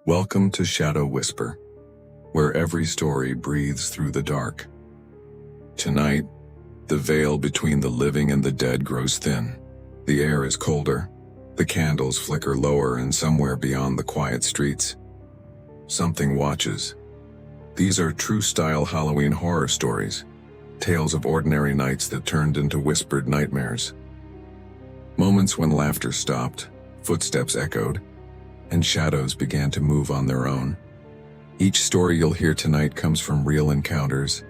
Welcome to Shadow Whisper, where every story breathes through the dark. Tonight, the veil between the living and the dead grows thin. The air is colder, the candles flicker lower, and somewhere beyond the quiet streets, something watches. These are true-style Halloween horror stories, tales of ordinary nights that turned into whispered nightmares. Moments when laughter stopped, footsteps echoed, and shadows began to move on their own. Each story you'll hear tonight comes from real encounters,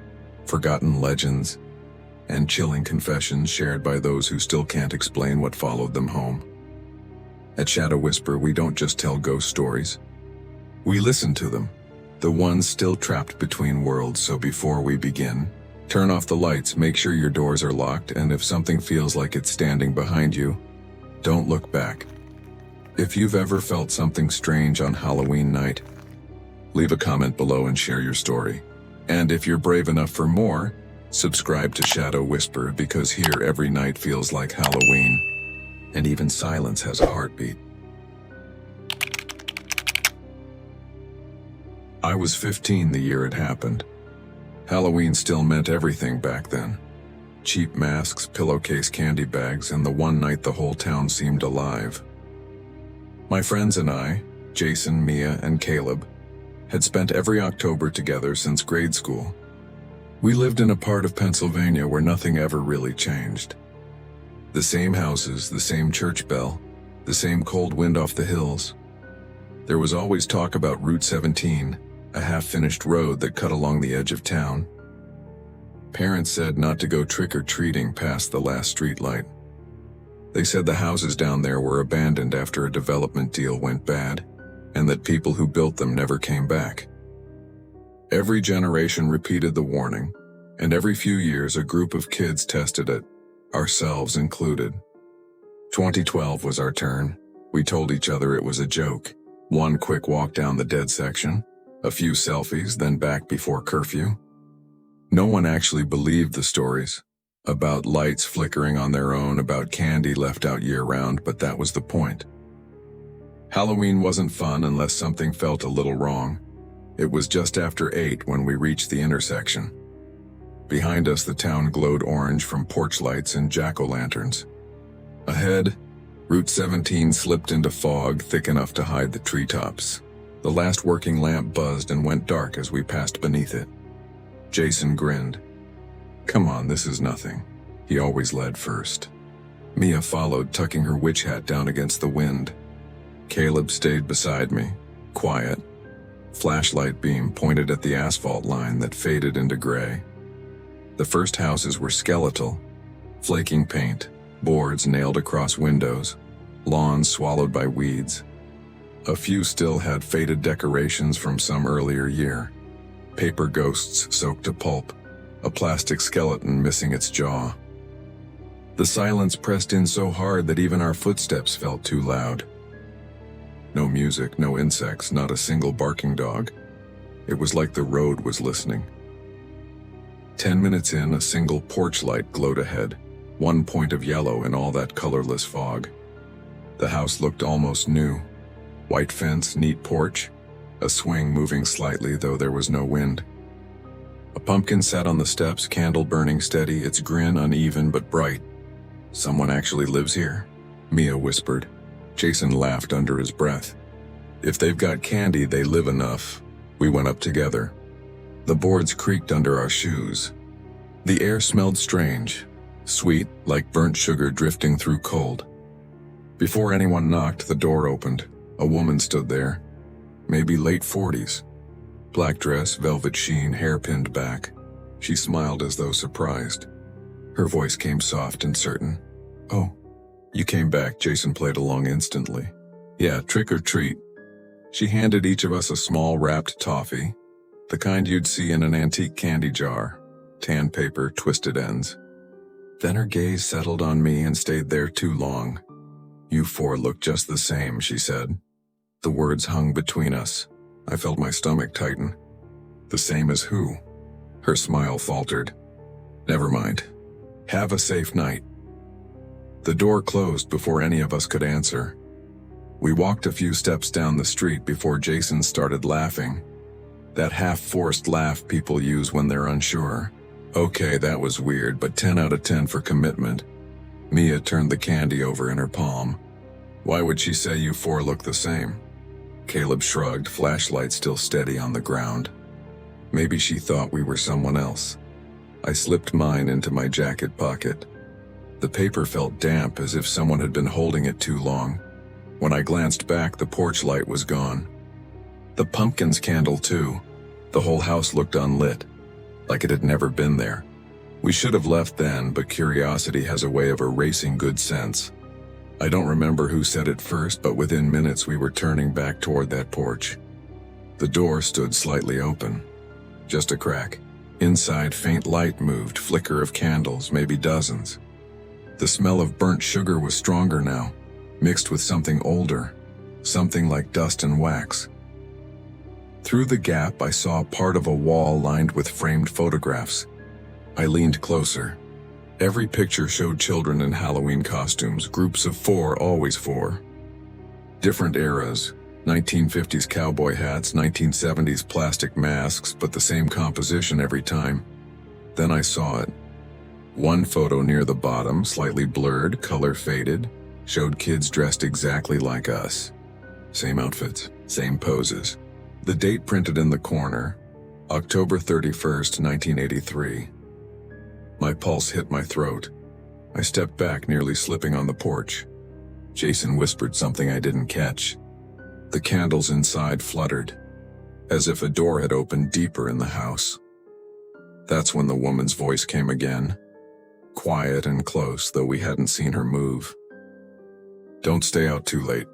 forgotten legends, and chilling confessions shared by those who still can't explain what followed them home. At Shadow Whisper, we don't just tell ghost stories. We listen to them, the ones still trapped between worlds. So before we begin, turn off the lights, make sure your doors are locked, and if something feels like it's standing behind you, don't look back. If you've ever felt something strange on Halloween night, leave a comment below and share your story. And if you're brave enough for more, subscribe to Shadow Whisper, because here every night feels like Halloween, and even silence has a heartbeat. I was 15 the year it happened. Halloween still meant everything back then. Cheap masks, pillowcase candy bags, and the one night the whole town seemed alive. My friends and I, Jason, Mia, and Caleb, had spent every October together since grade school. We lived in a part of Pennsylvania where nothing ever really changed. The same houses, the same church bell, the same cold wind off the hills. There was always talk about Route 17, a half-finished road that cut along the edge of town. Parents said not to go trick-or-treating past the last streetlight. They said the houses down there were abandoned after a development deal went bad, and that people who built them never came back. Every generation repeated the warning, and every few years a group of kids tested it, ourselves included. 2012 was our turn. We told each other it was a joke. One quick walk down the dead section, a few selfies, then back before curfew. No one actually believed the stories. About lights flickering on their own, about candy left out year-round, but that was the point. Halloween wasn't fun unless something felt a little wrong. It was just after 8 when we reached the intersection. Behind us, the town glowed orange from porch lights and jack-o'-lanterns. Ahead, Route 17 slipped into fog thick enough to hide the treetops. The last working lamp buzzed and went dark as we passed beneath it. Jason grinned. "Come on, this is nothing." He always led first. Mia followed, tucking her witch hat down against the wind. Caleb stayed beside me, quiet. Flashlight beam pointed at the asphalt line that faded into gray. The first houses were skeletal, flaking paint, boards nailed across windows, lawns swallowed by weeds. A few still had faded decorations from some earlier year. Paper ghosts soaked to pulp, a plastic skeleton missing its jaw. The silence pressed in so hard that even our footsteps felt too loud. No music, no insects, not a single barking dog. It was like the road was listening. 10 minutes in, a single porch light glowed ahead, one point of yellow in all that colorless fog. The house looked almost new. White fence, neat porch, a swing moving slightly though there was no wind. A pumpkin sat on the steps, candle burning steady, its grin uneven but bright. "Someone actually lives here," Mia whispered. Jason laughed under his breath. "If they've got candy, they live enough." We went up together. The boards creaked under our shoes. The air smelled strange, sweet, like burnt sugar drifting through cold. Before anyone knocked, the door opened. A woman stood there, maybe late 40s. Black dress, velvet sheen, hair pinned back. She smiled as though surprised. Her voice came soft and certain. "Oh, you came back." Jason played along instantly. "Yeah, trick or treat." She handed each of us a small wrapped toffee, the kind you'd see in an antique candy jar, tan paper, twisted ends. Then her gaze settled on me and stayed there too long. "You four look just the same," she said. The words hung between us. I felt my stomach tighten. "The same as who?" Her smile faltered. "Never mind. Have a safe night." The door closed before any of us could answer. We walked a few steps down the street before Jason started laughing. That half-forced laugh people use when they're unsure. Okay, that was weird, but 10 out of 10 for commitment. Mia turned the candy over in her palm. Why would she say you four look the same? Caleb shrugged, flashlight still steady on the ground. Maybe she thought we were someone else. I slipped mine into my jacket pocket. The paper felt damp, as if someone had been holding it too long. When I glanced back, the porch light was gone. The pumpkin's candle too. The whole house looked unlit, like it had never been there. We should have left then, but curiosity has a way of erasing good sense. I don't remember who said it first, but within minutes we were turning back toward that porch. The door stood slightly open. Just a crack. Inside, faint light moved, flicker of candles, maybe dozens. The smell of burnt sugar was stronger now, mixed with something older, something like dust and wax. Through the gap, I saw part of a wall lined with framed photographs. I leaned closer. Every picture showed children in Halloween costumes, groups of four, always four. Different eras, 1950s cowboy hats, 1970s plastic masks, but the same composition every time. Then I saw it. One photo near the bottom, slightly blurred, color faded, showed kids dressed exactly like us. Same outfits, same poses. The date printed in the corner, October 31st, 1983. My pulse hit my throat. I stepped back, nearly slipping on the porch. Jason whispered something I didn't catch. The candles inside fluttered, as if a door had opened deeper in the house. That's when the woman's voice came again, quiet and close, though we hadn't seen her move. Don't stay out too late.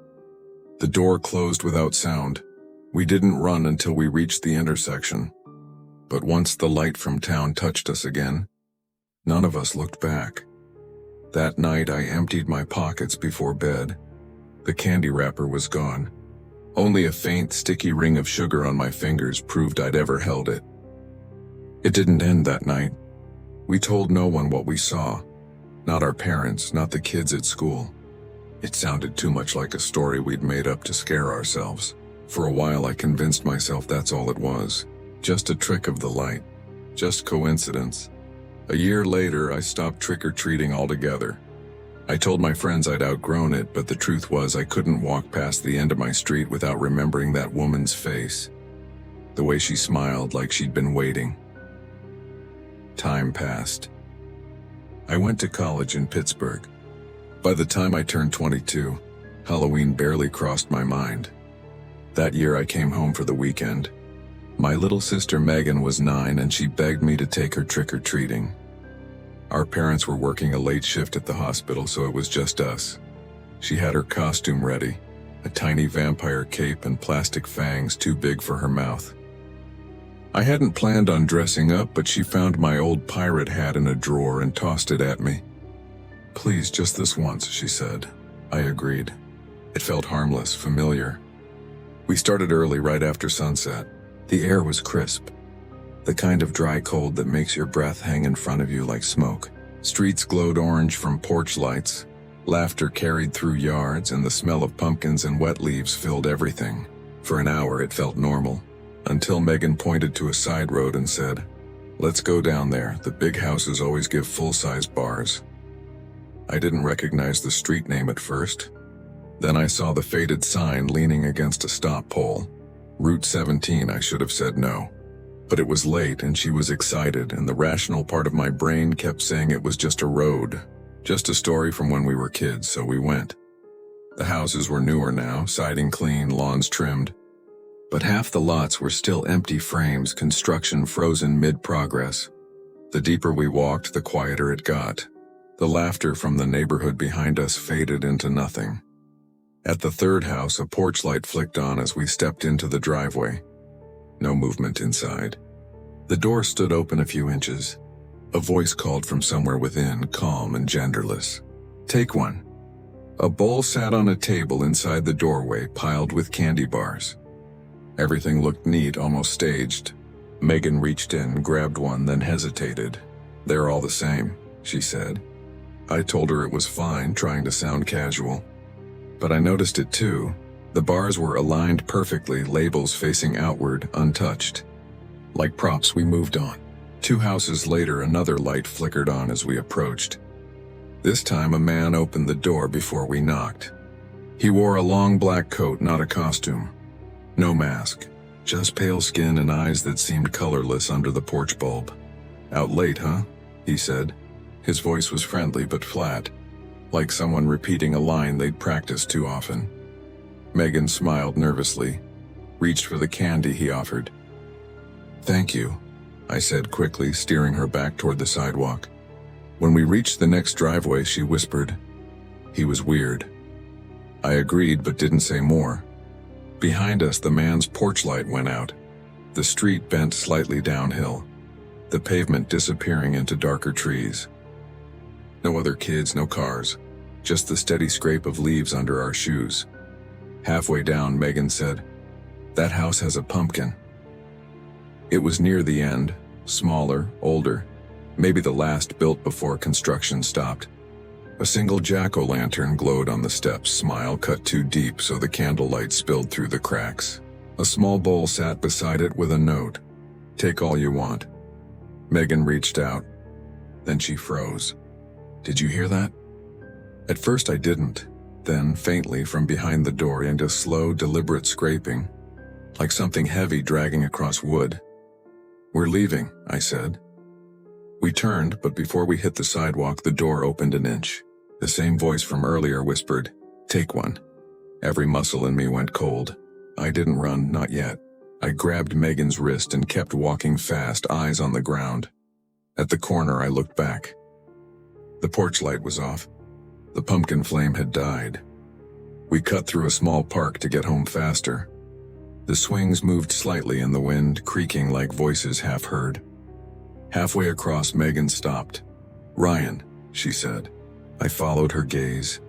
The door closed without sound. We didn't run until we reached the intersection. But once the light from town touched us again, none of us looked back. That night I emptied my pockets before bed. The candy wrapper was gone. Only a faint, sticky ring of sugar on my fingers proved I'd ever held it. It didn't end that night. We told no one what we saw. Not our parents, not the kids at school. It sounded too much like a story we'd made up to scare ourselves. For a while I convinced myself that's all it was. Just a trick of the light. Just coincidence. A year later, I stopped trick-or-treating altogether. I told my friends I'd outgrown it, but the truth was I couldn't walk past the end of my street without remembering that woman's face. The way she smiled, like she'd been waiting. Time passed. I went to college in Pittsburgh. By the time I turned 22, Halloween barely crossed my mind. That year I came home for the weekend. My little sister Megan was 9 and she begged me to take her trick-or-treating. Our parents were working a late shift at the hospital, so it was just us. She had her costume ready, a tiny vampire cape and plastic fangs too big for her mouth. I hadn't planned on dressing up, but she found my old pirate hat in a drawer and tossed it at me. "Please, just this once," she said. I agreed. It felt harmless, familiar. We started early, right after sunset. The air was crisp, the kind of dry cold that makes your breath hang in front of you like smoke. Streets glowed orange from porch lights, laughter carried through yards, and the smell of pumpkins and wet leaves filled everything. For an hour it felt normal, until Megan pointed to a side road and said, "Let's go down there, the big houses always give full-size bars." I didn't recognize the street name at first. Then I saw the faded sign leaning against a stop pole. Route 17, I should have said no. But it was late and she was excited, and the rational part of my brain kept saying it was just a road. Just a story from when we were kids, so we went. The houses were newer now, siding clean, lawns trimmed. But half the lots were still empty frames, construction frozen mid-progress. The deeper we walked, the quieter it got. The laughter from the neighborhood behind us faded into nothing. At the third house, a porch light flicked on as we stepped into the driveway. No movement inside. The door stood open a few inches. A voice called from somewhere within, calm and genderless. "Take one." A bowl sat on a table inside the doorway, piled with candy bars. Everything looked neat, almost staged. Megan reached in, grabbed one, then hesitated. "They're all the same," she said. I told her it was fine, trying to sound casual. But I noticed it too. The bars were aligned perfectly, labels facing outward, untouched. Like props, we moved on. 2 houses later, another light flickered on as we approached. This time, a man opened the door before we knocked. He wore a long black coat, not a costume. No mask, just pale skin and eyes that seemed colorless under the porch bulb. "Out late, huh?" he said. His voice was friendly but flat, like someone repeating a line they'd practiced too often. Megan smiled nervously, reached for the candy he offered. "Thank you," I said quickly, steering her back toward the sidewalk. When we reached the next driveway, she whispered, "He was weird." I agreed but didn't say more. Behind us, the man's porch light went out. The street bent slightly downhill, the pavement disappearing into darker trees. No other kids, no cars, just the steady scrape of leaves under our shoes. Halfway down, Megan said, "That house has a pumpkin." It was near the end, smaller, older, maybe the last built before construction stopped. A single jack-o'-lantern glowed on the steps, smile cut too deep so the candlelight spilled through the cracks. A small bowl sat beside it with a note, "Take all you want." Megan reached out. Then she froze. "Did you hear that?" At first I didn't. Then, faintly from behind the door, into slow, deliberate scraping, like something heavy dragging across wood. "We're leaving," I said. We turned, but before we hit the sidewalk, the door opened an inch. The same voice from earlier whispered, "Take one." Every muscle in me went cold. I didn't run, not yet. I grabbed Megan's wrist and kept walking fast, eyes on the ground. At the corner, I looked back. The porch light was off. The pumpkin flame had died. We cut through a small park to get home faster. The swings moved slightly in the wind, creaking like voices half heard. Halfway across, Megan stopped. "Ryan," she said. I followed her gaze.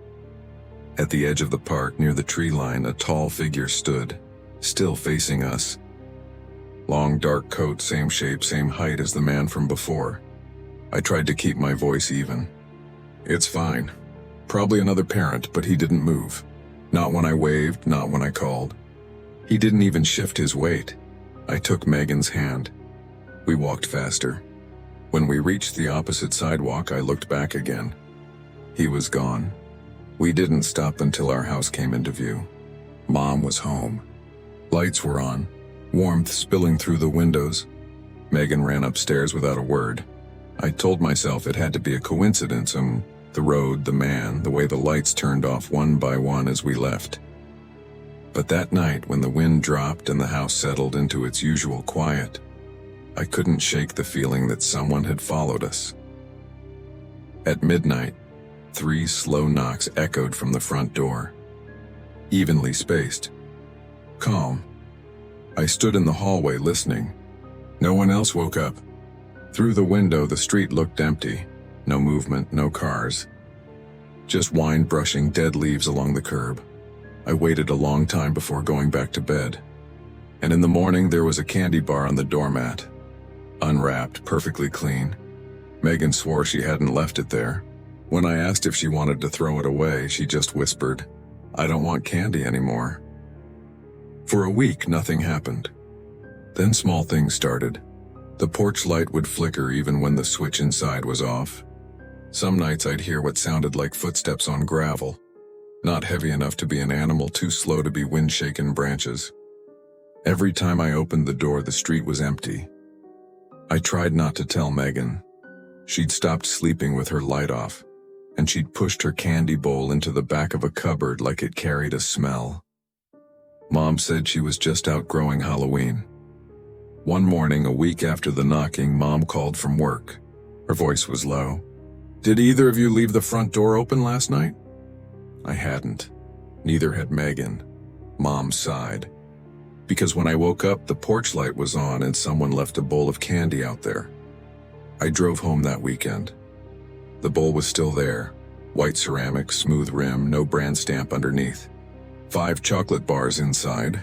At the edge of the park, near the tree line, a tall figure stood, still facing us. Long dark coat, same shape, same height as the man from before. I tried to keep my voice even. "It's fine. Probably another parent, but he didn't move. Not when I waved, not when I called. He didn't even shift his weight." I took Megan's hand. We walked faster. When we reached the opposite sidewalk, I looked back again. He was gone. We didn't stop until our house came into view. Mom was home. Lights were on, warmth spilling through the windows. Megan ran upstairs without a word. I told myself it had to be a coincidence, the road, the man, the way the lights turned off one by one as we left. But that night, when the wind dropped and the house settled into its usual quiet, I couldn't shake the feeling that someone had followed us. At midnight, 3 slow knocks echoed from the front door. Evenly spaced. Calm. I stood in the hallway listening. No one else woke up. Through the window, the street looked empty. No movement, no cars. Just wind brushing dead leaves along the curb. I waited a long time before going back to bed. And in the morning, there was a candy bar on the doormat. Unwrapped, perfectly clean. Megan swore she hadn't left it there. When I asked if she wanted to throw it away, she just whispered, "I don't want candy anymore." For a week, nothing happened. Then small things started. The porch light would flicker even when the switch inside was off. Some nights I'd hear what sounded like footsteps on gravel. Not heavy enough to be an animal, too slow to be wind-shaken branches. Every time I opened the door, the street was empty. I tried not to tell Megan. She'd stopped sleeping with her light off, and she'd pushed her candy bowl into the back of a cupboard like it carried a smell. Mom said she was just outgrowing Halloween. One morning, a week after the knocking, Mom called from work. Her voice was low. "Did either of you leave the front door open last night?" I hadn't. Neither had Megan. Mom sighed. Because when I woke up, the porch light was on and someone left a bowl of candy out there. I drove home that weekend. The bowl was still there. White ceramic, smooth rim, no brand stamp underneath. 5 chocolate bars inside.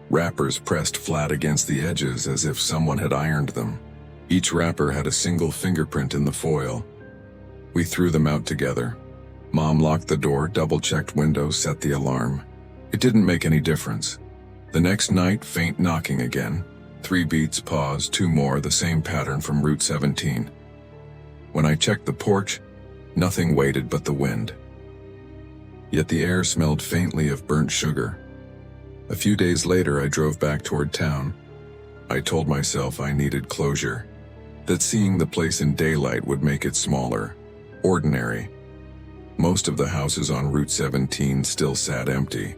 Wrappers pressed flat against the edges as if someone had ironed them. Each wrapper had a single fingerprint in the foil. We threw them out together. Mom locked the door, double-checked windows, set the alarm. It didn't make any difference. The next night, faint knocking again. 3 beats, pause, 2 more, the same pattern from Route 17. When I checked the porch, nothing waited but the wind. Yet the air smelled faintly of burnt sugar. A few days later, I drove back toward town. I told myself I needed closure, that seeing the place in daylight would make it smaller, ordinary. Most of the houses on Route 17 still sat empty.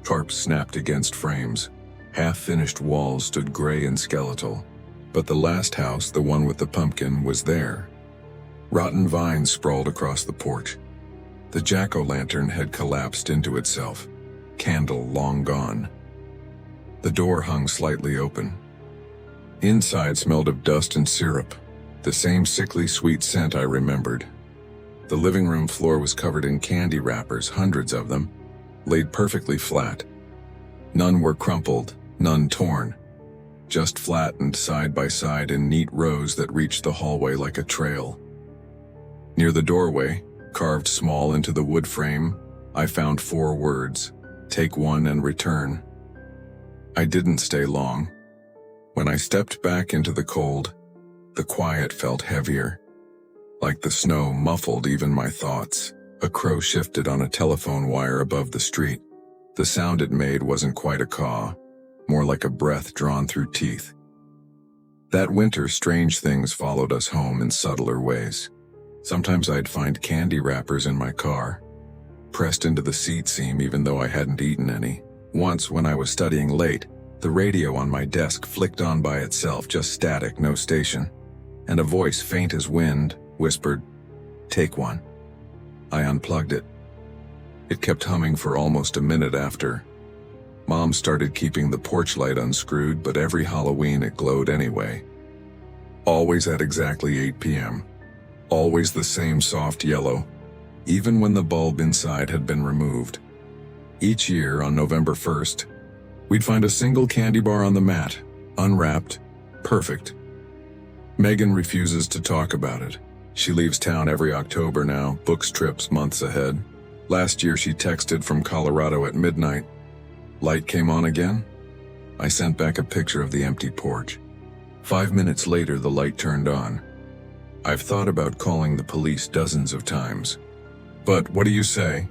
Tarps snapped against frames. Half-finished walls stood gray and skeletal. But the last house, the one with the pumpkin, was there. Rotten vines sprawled across the porch. The jack-o'-lantern had collapsed into itself, candle long gone. The door hung slightly open. Inside smelled of dust and syrup, the same sickly sweet scent I remembered. The living room floor was covered in candy wrappers, hundreds of them, laid perfectly flat. None were crumpled, none torn, just flattened side by side in neat rows that reached the hallway like a trail. Near the doorway, carved small into the wood frame, I found 4 words: "Take one and return." I didn't stay long. When I stepped back into the cold, the quiet felt heavier. Like the snow muffled even my thoughts. A crow shifted on a telephone wire above the street. The sound it made wasn't quite a caw, more like a breath drawn through teeth. That winter, strange things followed us home in subtler ways. Sometimes I'd find candy wrappers in my car, pressed into the seat seam even though I hadn't eaten any. Once, when I was studying late, the radio on my desk flicked on by itself, just static, no station. And a voice, faint as wind, whispered, "Take one." I unplugged it. It kept humming for almost a minute after. Mom started keeping the porch light unscrewed, but every Halloween it glowed anyway. Always at exactly 8 p.m. Always the same soft yellow, even when the bulb inside had been removed. Each year on November 1st, we'd find a single candy bar on the mat, unwrapped, perfect. Megan refuses to talk about it. She leaves town every October now, books trips months ahead. Last year she texted from Colorado at midnight. Light came on again? I sent back a picture of the empty porch. 5 minutes later, the light turned on. I've thought about calling the police dozens of times. But what do you say?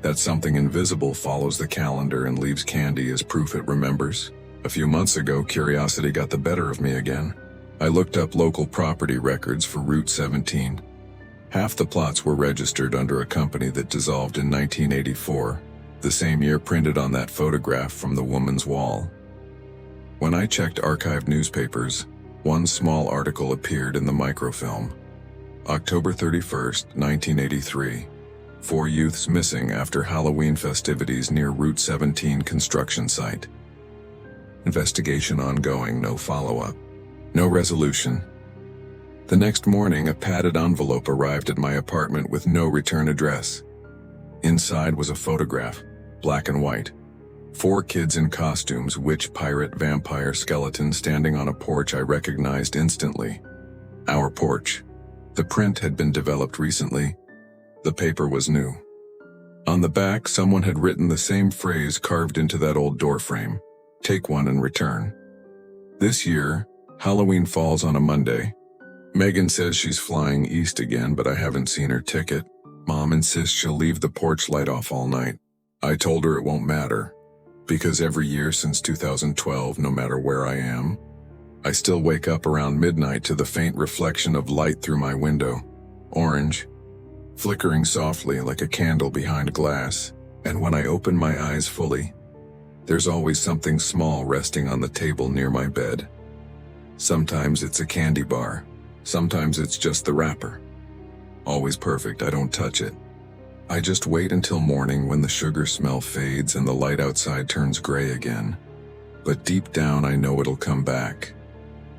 That something invisible follows the calendar and leaves candy as proof it remembers? A few months ago, curiosity got the better of me again. I looked up local property records for Route 17. Half the plots were registered under a company that dissolved in 1984, the same year printed on that photograph from the woman's wall. When I checked archived newspapers, one small article appeared in the microfilm. October 31st, 1983. 4 youths missing after Halloween festivities near Route 17 construction site. Investigation ongoing, no follow-up. No resolution. The next morning, a padded envelope arrived at my apartment with no return address. Inside was a photograph, black and white. 4 kids in costumes, witch, pirate, vampire, skeleton, standing on a porch I recognized instantly. Our porch. The print had been developed recently. The paper was new. On the back, someone had written the same phrase carved into that old doorframe: "Take one and return." This year, Halloween falls on a Monday. Megan says she's flying east again, but I haven't seen her ticket. Mom insists she'll leave the porch light off all night. I told her it won't matter, because every year since 2012, no matter where I am, I still wake up around midnight to the faint reflection of light through my window. Orange, flickering softly like a candle behind glass. And when I open my eyes fully, there's always something small resting on the table near my bed. Sometimes it's a candy bar. Sometimes it's just the wrapper. Always perfect, I don't touch it. I just wait until morning when the sugar smell fades and the light outside turns gray again. But deep down I know it'll come back.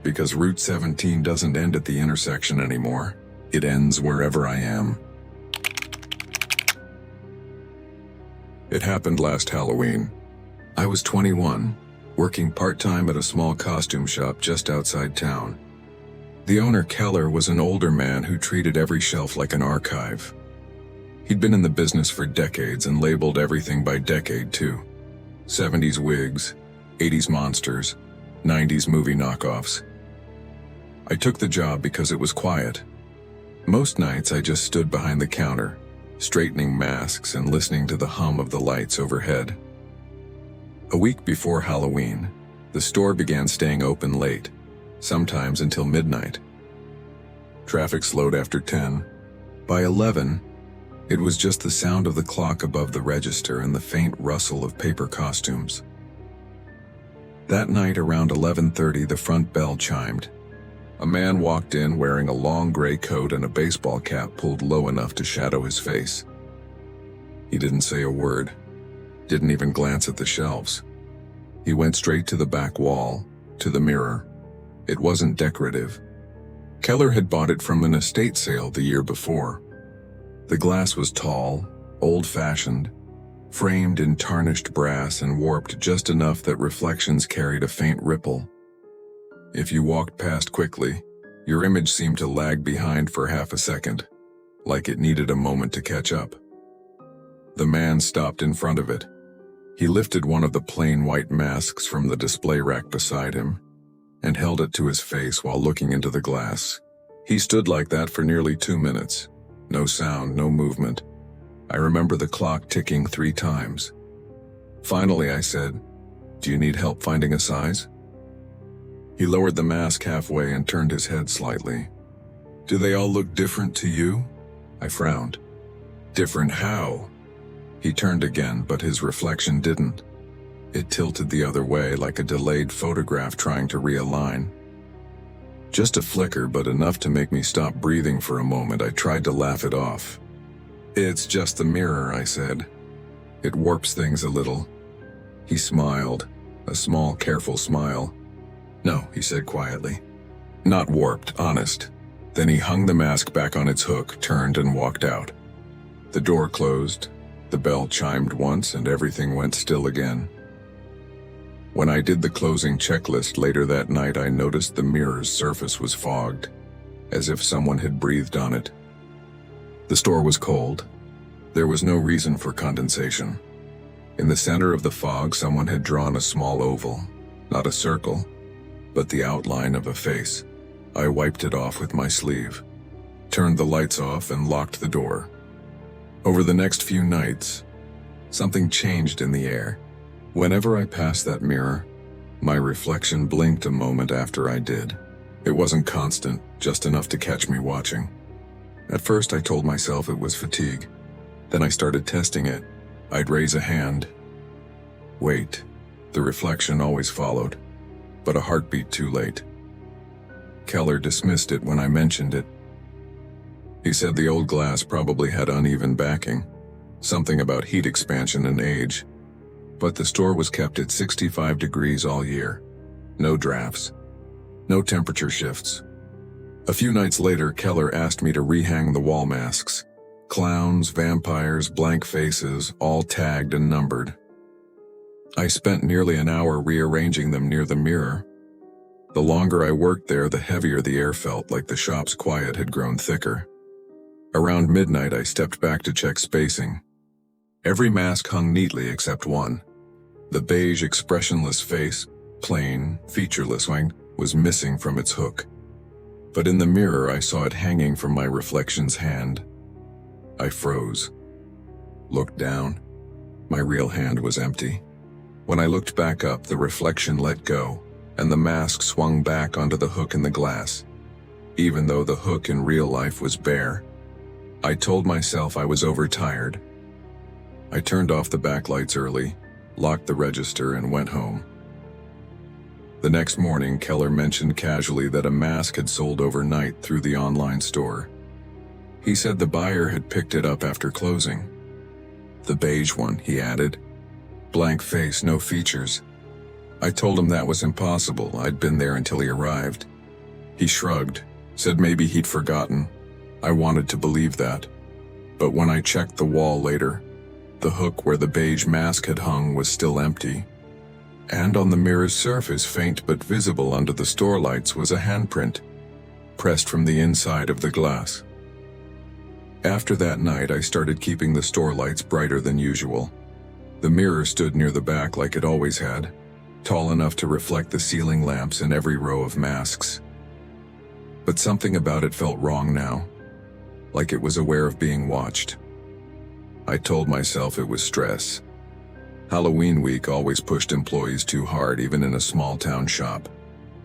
Because Route 17 doesn't end at the intersection anymore. It ends wherever I am. It happened last Halloween. I was 21, working part-time at a small costume shop just outside town. The owner, Keller, was an older man who treated every shelf like an archive. He'd been in the business for decades and labeled everything by decade too. 70s wigs, 80s monsters, 90s movie knockoffs. I took the job because it was quiet. Most nights I just stood behind the counter, straightening masks and listening to the hum of the lights overhead. A week before Halloween, the store began staying open late, sometimes until midnight. Traffic slowed after 10. By 11, it was just the sound of the clock above the register and the faint rustle of paper costumes. That night around 11:30, the front bell chimed. A man walked in wearing a long gray coat and a baseball cap pulled low enough to shadow his face. He didn't say a word, didn't even glance at the shelves. He went straight to the back wall, to the mirror. It wasn't decorative. Keller had bought it from an estate sale the year before. The glass was tall, old-fashioned, framed in tarnished brass and warped just enough that reflections carried a faint ripple. If you walked past quickly, your image seemed to lag behind for half a second, like it needed a moment to catch up. The man stopped in front of it. He lifted one of the plain white masks from the display rack beside him and held it to his face while looking into the glass. He stood like that for nearly 2 minutes. No sound, no movement. I remember the clock ticking 3 times. Finally, I said, "Do you need help finding a size?" He lowered the mask halfway and turned his head slightly. "Do they all look different to you?" I frowned. "Different how?" He turned again, but his reflection didn't. It tilted the other way like a delayed photograph trying to realign. Just a flicker, but enough to make me stop breathing for a moment. I tried to laugh it off. "It's just the mirror," I said. "It warps things a little." He smiled, a small, careful smile. "No," he said quietly. "Not warped, honest." Then he hung the mask back on its hook, turned and walked out. The door closed, the bell chimed once, and everything went still again. When I did the closing checklist later that night, I noticed the mirror's surface was fogged, as if someone had breathed on it. The store was cold. There was no reason for condensation. In the center of the fog, someone had drawn a small oval, not a circle, but the outline of a face. I wiped it off with my sleeve, turned the lights off, and locked the door. Over the next few nights, something changed in the air. Whenever I passed that mirror, my reflection blinked a moment after I did. It wasn't constant, just enough to catch me watching. At first I told myself it was fatigue. Then I started testing it. I'd raise a hand. Wait. The reflection always followed, but a heartbeat too late. Keller dismissed it when I mentioned it. He said the old glass probably had uneven backing, something about heat expansion and age. But the store was kept at 65 degrees all year. No drafts. No temperature shifts. A few nights later, Keller asked me to rehang the wall masks. Clowns, vampires, blank faces, all tagged and numbered. I spent nearly an hour rearranging them near the mirror. The longer I worked there, the heavier the air felt, like the shop's quiet had grown thicker. Around midnight, I stepped back to check spacing. Every mask hung neatly except one. The beige, expressionless face, plain, featureless, was missing from its hook. But in the mirror, I saw it hanging from my reflection's hand. I froze. Looked down. My real hand was empty. When I looked back up, the reflection let go, and the mask swung back onto the hook in the glass, even though the hook in real life was bare. I told myself I was overtired. I turned off the backlights early, locked the register, and went home. The next morning, Keller mentioned casually that a mask had sold overnight through the online store. He said the buyer had picked it up after closing. The beige one, he added. Blank face, no features. I told him that was impossible. I'd been there until he arrived. He shrugged, said maybe he'd forgotten. I wanted to believe that. But when I checked the wall later, the hook where the beige mask had hung was still empty. And on the mirror's surface, faint but visible under the store lights, was a handprint, pressed from the inside of the glass. After that night, I started keeping the store lights brighter than usual. The mirror stood near the back like it always had, tall enough to reflect the ceiling lamps and every row of masks. But something about it felt wrong now, like it was aware of being watched. I told myself it was stress. Halloween week always pushed employees too hard, even in a small town shop.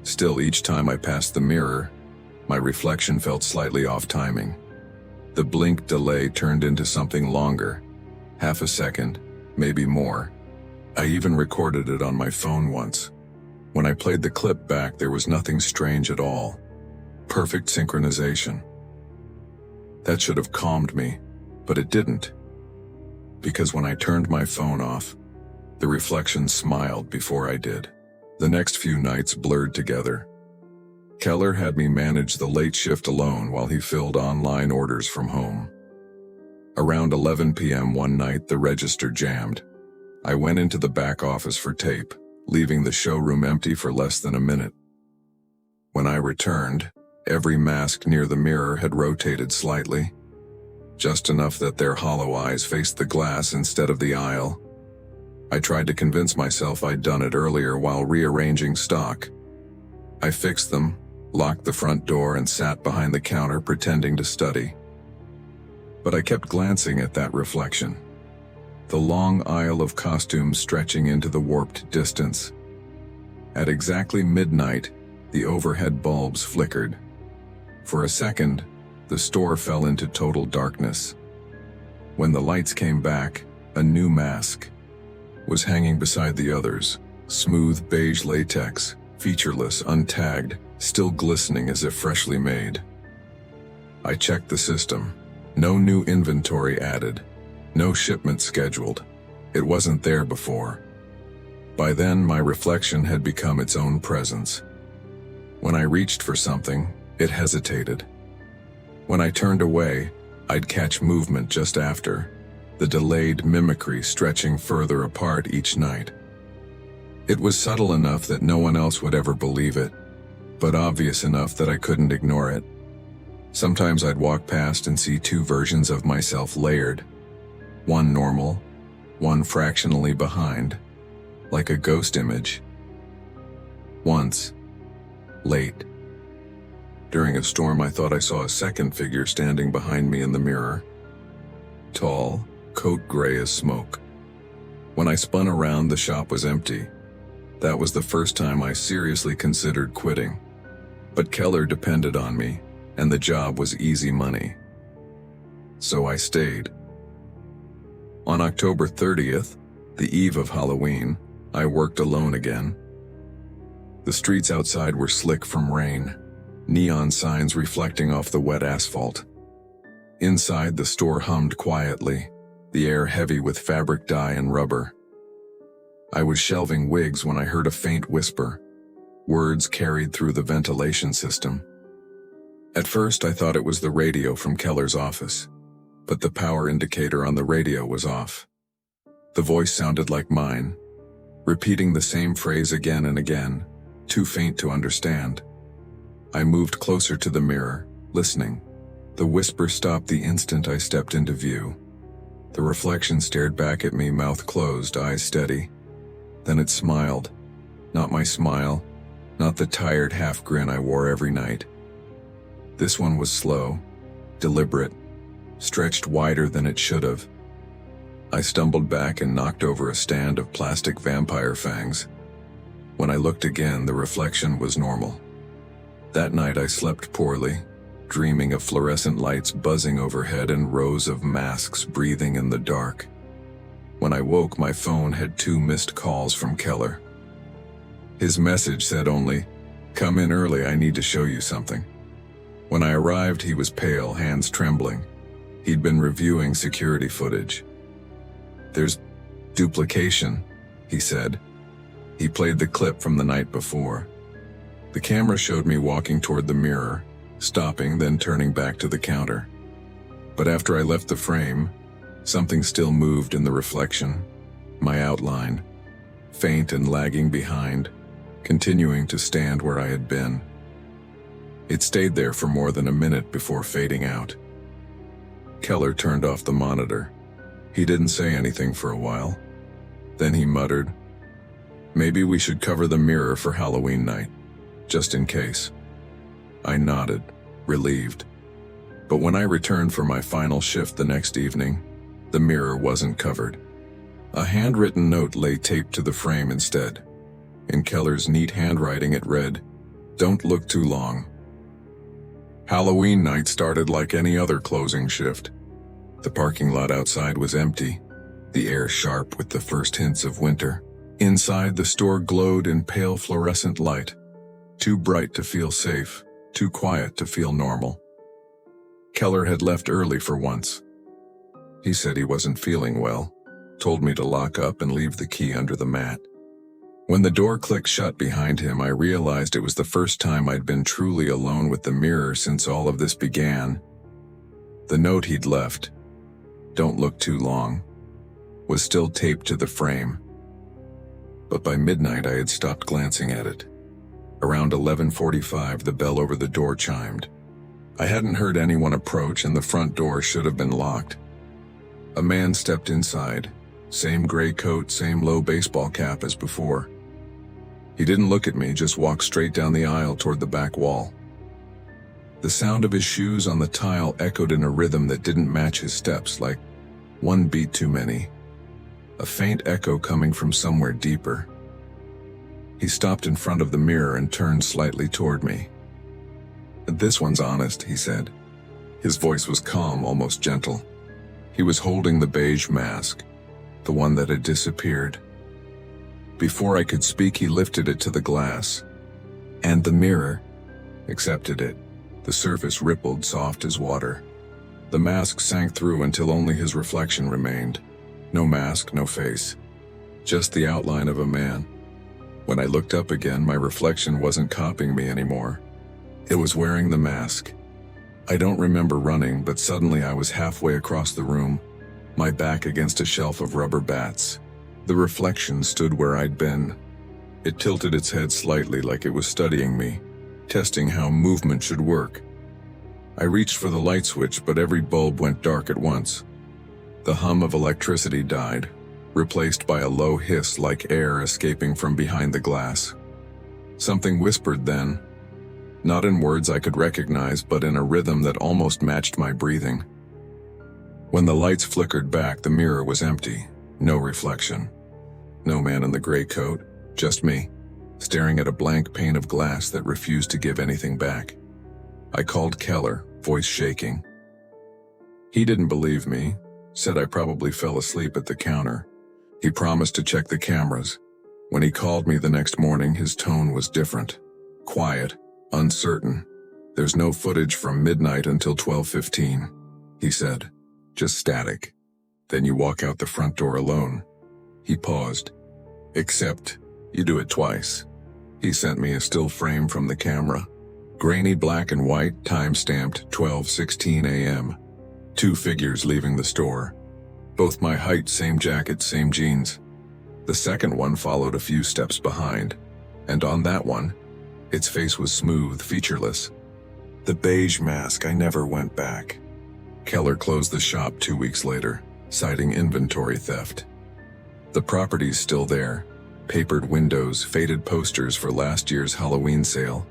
Still, each time I passed the mirror, my reflection felt slightly off timing. The blink delay turned into something longer, half a second, maybe more. I even recorded it on my phone once. When I played the clip back, there was nothing strange at all. Perfect synchronization. That should have calmed me, but it didn't. Because when I turned my phone off, the reflection smiled before I did. The next few nights blurred together. Keller had me manage the late shift alone while he filled online orders from home. Around 11 p.m. one night, the register jammed. I went into the back office for tape, leaving the showroom empty for less than a minute. When I returned, every mask near the mirror had rotated slightly, just enough that their hollow eyes faced the glass instead of the aisle. I tried to convince myself I'd done it earlier while rearranging stock. I fixed them, locked the front door, and sat behind the counter pretending to study. But I kept glancing at that reflection. The long aisle of costumes stretching into the warped distance. At exactly midnight, the overhead bulbs flickered. For a second, the store fell into total darkness. When the lights came back, a new mask was hanging beside the others, smooth beige latex, featureless, untagged, still glistening as if freshly made. I checked the system. No new inventory added. No shipment scheduled. It wasn't there before. By then, my reflection had become its own presence. When I reached for something, it hesitated. When I turned away, I'd catch movement just after, the delayed mimicry stretching further apart each night. It was subtle enough that no one else would ever believe it, but obvious enough that I couldn't ignore it. Sometimes I'd walk past and see two versions of myself layered. One normal, one fractionally behind, like a ghost image. Once, late, during a storm, I thought I saw a second figure standing behind me in the mirror. Tall, coat gray as smoke. When I spun around, the shop was empty. That was the first time I seriously considered quitting. But Keller depended on me, and the job was easy money. So I stayed. On October 30th, the eve of Halloween, I worked alone again. The streets outside were slick from rain, neon signs reflecting off the wet asphalt. Inside, the store hummed quietly, the air heavy with fabric dye and rubber. I was shelving wigs when I heard a faint whisper. Words carried through the ventilation system. At first, I thought it was the radio from Keller's office, but the power indicator on the radio was off. The voice sounded like mine, repeating the same phrase again and again, too faint to understand. I moved closer to the mirror, listening. The whisper stopped the instant I stepped into view. The reflection stared back at me, mouth closed, eyes steady. Then it smiled. Not my smile, not the tired half grin I wore every night. This one was slow, deliberate, stretched wider than it should have. I stumbled back and knocked over a stand of plastic vampire fangs. When I looked again, the reflection was normal. That night I slept poorly, dreaming of fluorescent lights buzzing overhead and rows of masks breathing in the dark. When I woke, my phone had 2 missed calls from Keller. His message said only, "Come in early, I need to show you something." When I arrived, he was pale, hands trembling. He'd been reviewing security footage. "There's duplication," he said. He played the clip from the night before. The camera showed me walking toward the mirror, stopping, then turning back to the counter. But after I left the frame, something still moved in the reflection. My outline, faint and lagging behind, continuing to stand where I had been. It stayed there for more than a minute before fading out. Keller turned off the monitor. He didn't say anything for a while. Then he muttered, "Maybe we should cover the mirror for Halloween night, just in case." I nodded, relieved. But when I returned for my final shift the next evening, the mirror wasn't covered. A handwritten note lay taped to the frame instead. In Keller's neat handwriting it read, "Don't look too long." Halloween night started like any other closing shift. The parking lot outside was empty, the air sharp with the first hints of winter. Inside, the store glowed in pale fluorescent light, too bright to feel safe, too quiet to feel normal. Keller had left early for once. He said he wasn't feeling well, told me to lock up and leave the key under the mat. When the door clicked shut behind him, I realized it was the first time I'd been truly alone with the mirror since all of this began. The note he'd left, "Don't look too long," was still taped to the frame. But by midnight I had stopped glancing at it. Around 11:45, the bell over the door chimed. I hadn't heard anyone approach, and the front door should have been locked. A man stepped inside, same gray coat, same low baseball cap as before. He didn't look at me, just walked straight down the aisle toward the back wall. The sound of his shoes on the tile echoed in a rhythm that didn't match his steps, like one beat too many. A faint echo coming from somewhere deeper. He stopped in front of the mirror and turned slightly toward me. "This one's honest," he said. His voice was calm, almost gentle. He was holding the beige mask, the one that had disappeared. Before I could speak, he lifted it to the glass. And the mirror accepted it. The surface rippled, soft as water. The mask sank through until only his reflection remained. No mask, no face. Just the outline of a man. When I looked up again, my reflection wasn't copying me anymore. It was wearing the mask. I don't remember running, but suddenly I was halfway across the room, my back against a shelf of rubber bats. The reflection stood where I'd been. It tilted its head slightly like it was studying me, testing how movement should work. I reached for the light switch, but every bulb went dark at once. The hum of electricity died, replaced by a low hiss like air escaping from behind the glass. Something whispered then, not in words I could recognize, but in a rhythm that almost matched my breathing. When the lights flickered back, the mirror was empty, no reflection. No man in the gray coat, just me, staring at a blank pane of glass that refused to give anything back. I called Keller, voice shaking. He didn't believe me, said I probably fell asleep at the counter. He promised to check the cameras. When he called me the next morning, his tone was different. Quiet, uncertain. "There's no footage from midnight until 12:15, he said. "Just static. Then you walk out the front door alone." He paused. "Except, you do it twice." He sent me a still frame from the camera. Grainy black and white, time-stamped 12:16 a.m. 2 figures leaving the store. Both my height, same jacket, same jeans. The second one followed a few steps behind, and on that one, its face was smooth, featureless. The beige mask, I never went back. Keller closed the shop 2 weeks later, citing inventory theft. The property's still there. Papered windows, faded posters for last year's Halloween sale.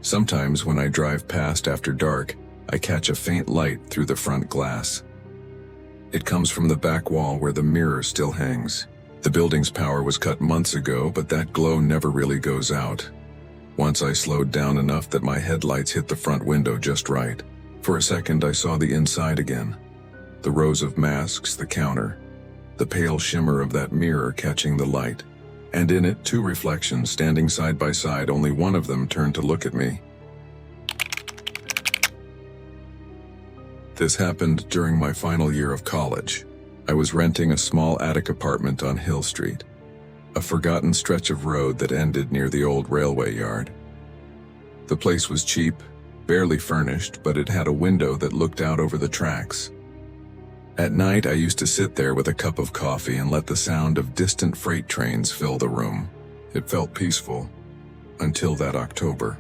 Sometimes when I drive past after dark, I catch a faint light through the front glass. It comes from the back wall where the mirror still hangs. The building's power was cut months ago, but that glow never really goes out. Once I slowed down enough that my headlights hit the front window just right. For a second I saw the inside again. The rows of masks, the counter, the pale shimmer of that mirror catching the light. And in it, 2 reflections standing side by side, only one of them turned to look at me. This happened during my final year of college. I was renting a small attic apartment on Hill Street, a forgotten stretch of road that ended near the old railway yard. The place was cheap, barely furnished, but it had a window that looked out over the tracks. At night, I used to sit there with a cup of coffee and let the sound of distant freight trains fill the room. It felt peaceful, until that October.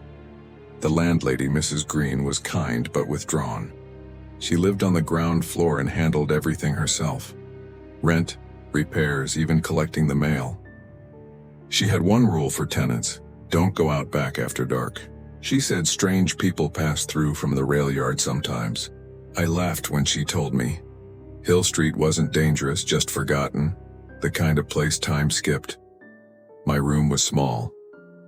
The landlady, Mrs. Green, was kind but withdrawn. She lived on the ground floor and handled everything herself. Rent, repairs, even collecting the mail. She had one rule for tenants: don't go out back after dark. She said strange people passed through from the rail yard sometimes. I laughed when she told me. Hill Street wasn't dangerous, just forgotten, the kind of place time skipped. My room was small.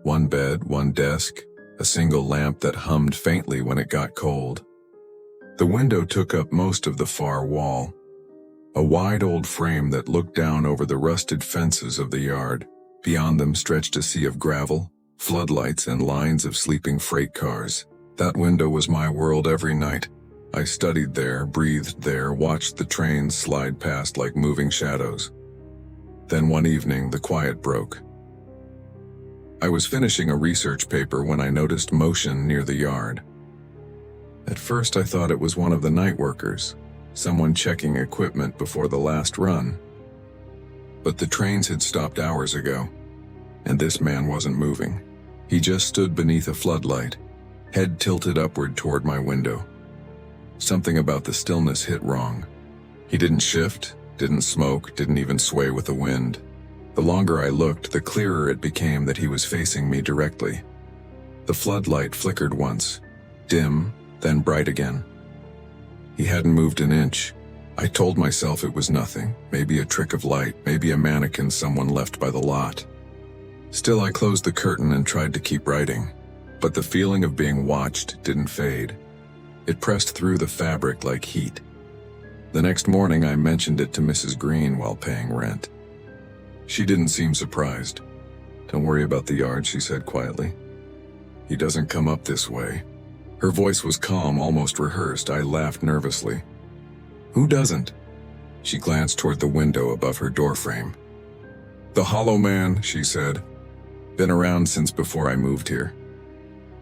One bed, one desk, a single lamp that hummed faintly when it got cold. The window took up most of the far wall, a wide old frame that looked down over the rusted fences of the yard. Beyond them stretched a sea of gravel, floodlights, and lines of sleeping freight cars. That window was my world every night. I studied there, breathed there, watched the trains slide past like moving shadows. Then one evening, the quiet broke. I was finishing a research paper when I noticed motion near the yard. At first I thought it was one of the night workers, someone checking equipment before the last run. But the trains had stopped hours ago, and this man wasn't moving. He just stood beneath a floodlight, head tilted upward toward my window. Something about the stillness hit wrong. He didn't shift, didn't smoke, didn't even sway with the wind. The longer I looked, the clearer it became that he was facing me directly. The floodlight flickered once, dim, then bright again. He hadn't moved an inch. I told myself it was nothing, maybe a trick of light, maybe a mannequin someone left by the lot. Still, I closed the curtain and tried to keep writing, but the feeling of being watched didn't fade. It pressed through the fabric like heat. The next morning, I mentioned it to Mrs. Green while paying rent. She didn't seem surprised. "Don't worry about the yard," she said quietly. "He doesn't come up this way." Her voice was calm, almost rehearsed. I laughed nervously. "Who doesn't?" She glanced toward the window above her doorframe. "The Hollow Man," she said. "Been around since before I moved here."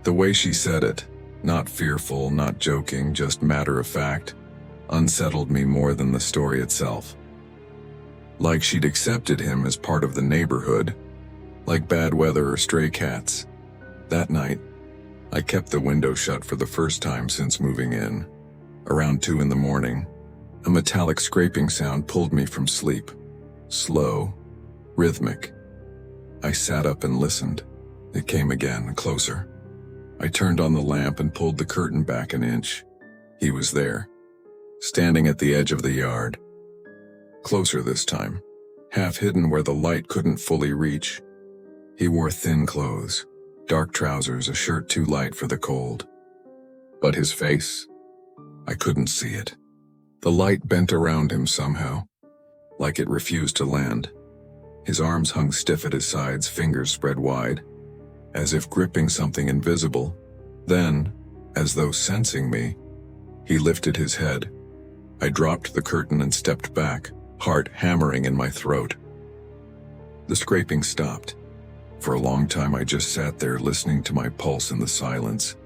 The way she said it, not fearful, not joking, just matter of fact, unsettled me more than the story itself. Like she'd accepted him as part of the neighborhood, like bad weather or stray cats. That night, I kept the window shut for the first time since moving in. Around 2 in the morning, a metallic scraping sound pulled me from sleep. Slow, rhythmic. I sat up and listened. It came again, closer. I turned on the lamp and pulled the curtain back an inch. He was there, standing at the edge of the yard. Closer this time, half hidden where the light couldn't fully reach. He wore thin clothes, dark trousers, a shirt too light for the cold. But his face, I couldn't see it. The light bent around him somehow, like it refused to land. His arms hung stiff at his sides, fingers spread wide, as if gripping something invisible. Then, as though sensing me, he lifted his head. I dropped the curtain and stepped back, heart hammering in my throat. The scraping stopped. For a long time I just sat there listening to my pulse in the silence.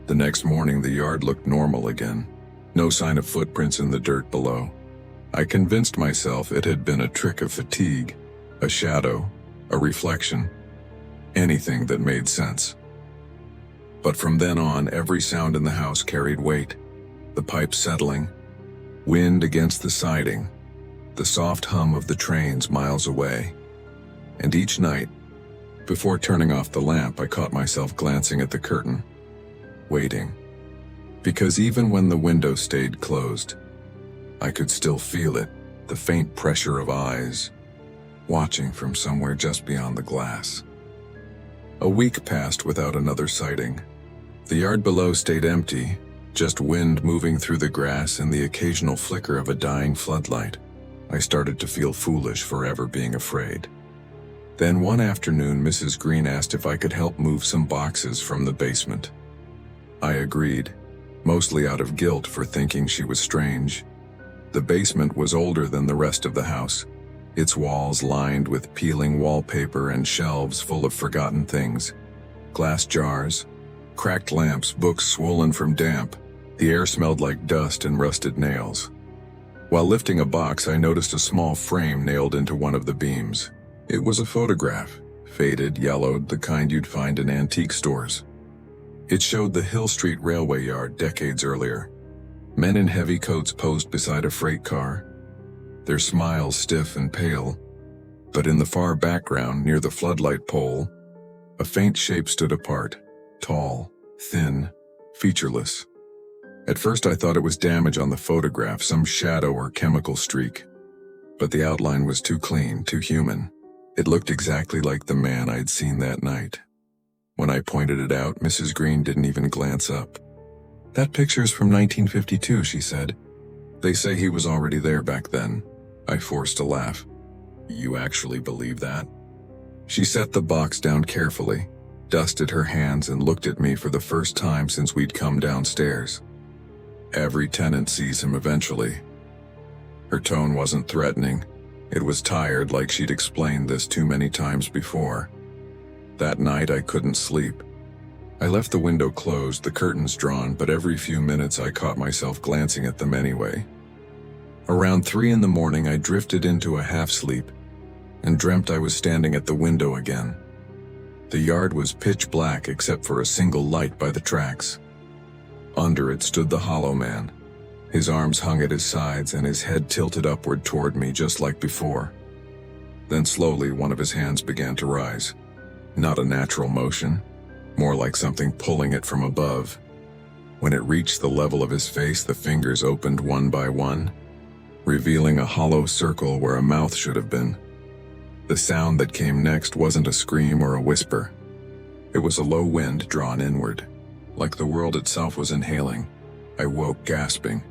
The next morning the yard looked normal again. No sign of footprints in the dirt below. I convinced myself it had been a trick of fatigue, a shadow, a reflection, anything that made sense. But from then on, every sound in the house carried weight. The pipes settling, wind against the siding, the soft hum of the trains miles away. And each night, before turning off the lamp, I caught myself glancing at the curtain, waiting. Because even when the window stayed closed, I could still feel it, the faint pressure of eyes, watching from somewhere just beyond the glass. A week passed without another sighting. The yard below stayed empty, just wind moving through the grass and the occasional flicker of a dying floodlight. I started to feel foolish for ever being afraid. Then one afternoon, Mrs. Green asked if I could help move some boxes from the basement. I agreed, mostly out of guilt for thinking she was strange. The basement was older than the rest of the house, its walls lined with peeling wallpaper and shelves full of forgotten things. Glass jars, cracked lamps, books swollen from damp. The air smelled like dust and rusted nails. While lifting a box, I noticed a small frame nailed into one of the beams. It was a photograph, faded, yellowed, the kind you'd find in antique stores. It showed the Hill Street railway yard decades earlier. Men in heavy coats posed beside a freight car, their smiles stiff and pale. But in the far background, near the floodlight pole, a faint shape stood apart, tall, thin, featureless. At first I thought it was damage on the photograph, some shadow or chemical streak. But the outline was too clean, too human. It looked exactly like the man I'd seen that night. When I pointed it out, Mrs. Green didn't even glance up. "That picture's from 1952, she said. "They say he was already there back then." I forced a laugh. "You actually believe that?" She set the box down carefully, dusted her hands, and looked at me for the first time since we'd come downstairs. "Every tenant sees him eventually." Her tone wasn't threatening. It was tired, like she'd explained this too many times before. That night I couldn't sleep. I left the window closed, the curtains drawn, but every few minutes I caught myself glancing at them anyway. Around 3 in the morning I drifted into a half-sleep and dreamt I was standing at the window again. The yard was pitch black except for a single light by the tracks. Under it stood the Hollow Man. His arms hung at his sides and his head tilted upward toward me just like before. Then slowly one of his hands began to rise. Not a natural motion, more like something pulling it from above. When it reached the level of his face, the fingers opened one by one, revealing a hollow circle where a mouth should have been. The sound that came next wasn't a scream or a whisper. It was a low wind drawn inward, like the world itself was inhaling. I woke gasping.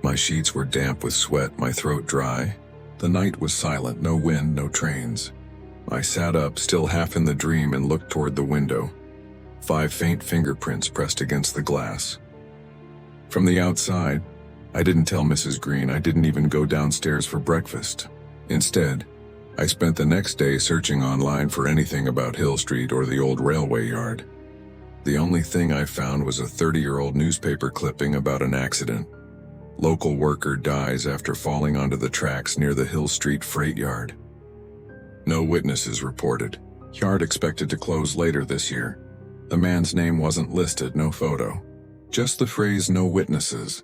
My sheets were damp with sweat, my throat dry. The night was silent, no wind, no trains. I sat up, still half in the dream, and looked toward the window. 5 faint fingerprints pressed against the glass. From the outside, I didn't tell Mrs. Green. I didn't even go downstairs for breakfast. Instead, I spent the next day searching online for anything about Hill Street or the old railway yard. The only thing I found was a 30-year-old newspaper clipping about an accident. Local worker dies after falling onto the tracks near the Hill Street freight yard. No witnesses reported. Yard expected to close later this year. The man's name wasn't listed, no photo. Just the phrase, "no witnesses."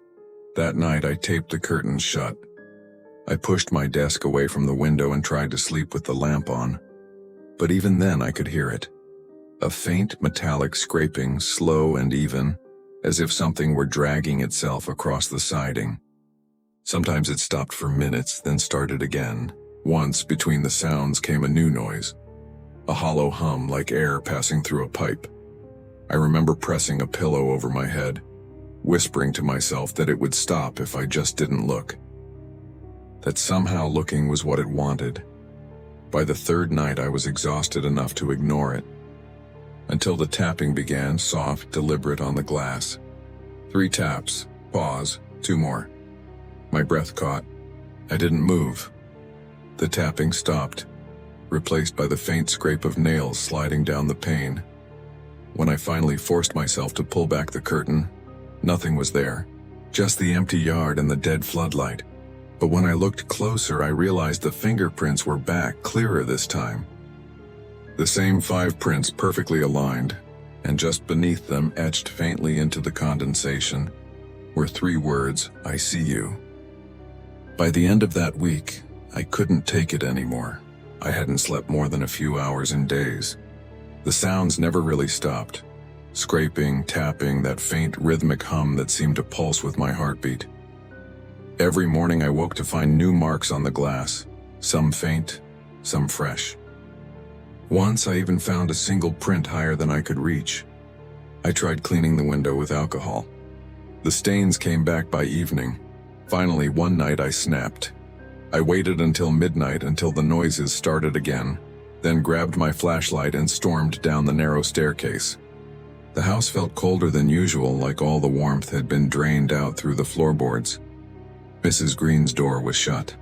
That night I taped the curtains shut. I pushed my desk away from the window and tried to sleep with the lamp on. But even then I could hear it. A faint metallic scraping, slow and even, as if something were dragging itself across the siding. Sometimes it stopped for minutes, then started again. Once, between the sounds, came a new noise. A hollow hum like air passing through a pipe. I remember pressing a pillow over my head, whispering to myself that it would stop if I just didn't look. That somehow looking was what it wanted. By the 3rd night I was exhausted enough to ignore it. Until the tapping began, soft, deliberate on the glass. 3 taps, pause, 2 more. My breath caught. I didn't move. The tapping stopped, replaced by the faint scrape of nails sliding down the pane. When I finally forced myself to pull back the curtain, nothing was there, just the empty yard and the dead floodlight. But when I looked closer, I realized the fingerprints were back, clearer this time. The same 5 prints perfectly aligned, and just beneath them, etched faintly into the condensation, were 3 words, "I see you." By the end of that week, I couldn't take it anymore. I hadn't slept more than a few hours in days. The sounds never really stopped. Scraping, tapping, that faint rhythmic hum that seemed to pulse with my heartbeat. Every morning I woke to find new marks on the glass, some faint, some fresh. Once I even found a single print higher than I could reach. I tried cleaning the window with alcohol. The stains came back by evening. Finally, one night I snapped. I waited until midnight until the noises started again, then grabbed my flashlight and stormed down the narrow staircase. The house felt colder than usual, like all the warmth had been drained out through the floorboards. Mrs. Green's door was shut.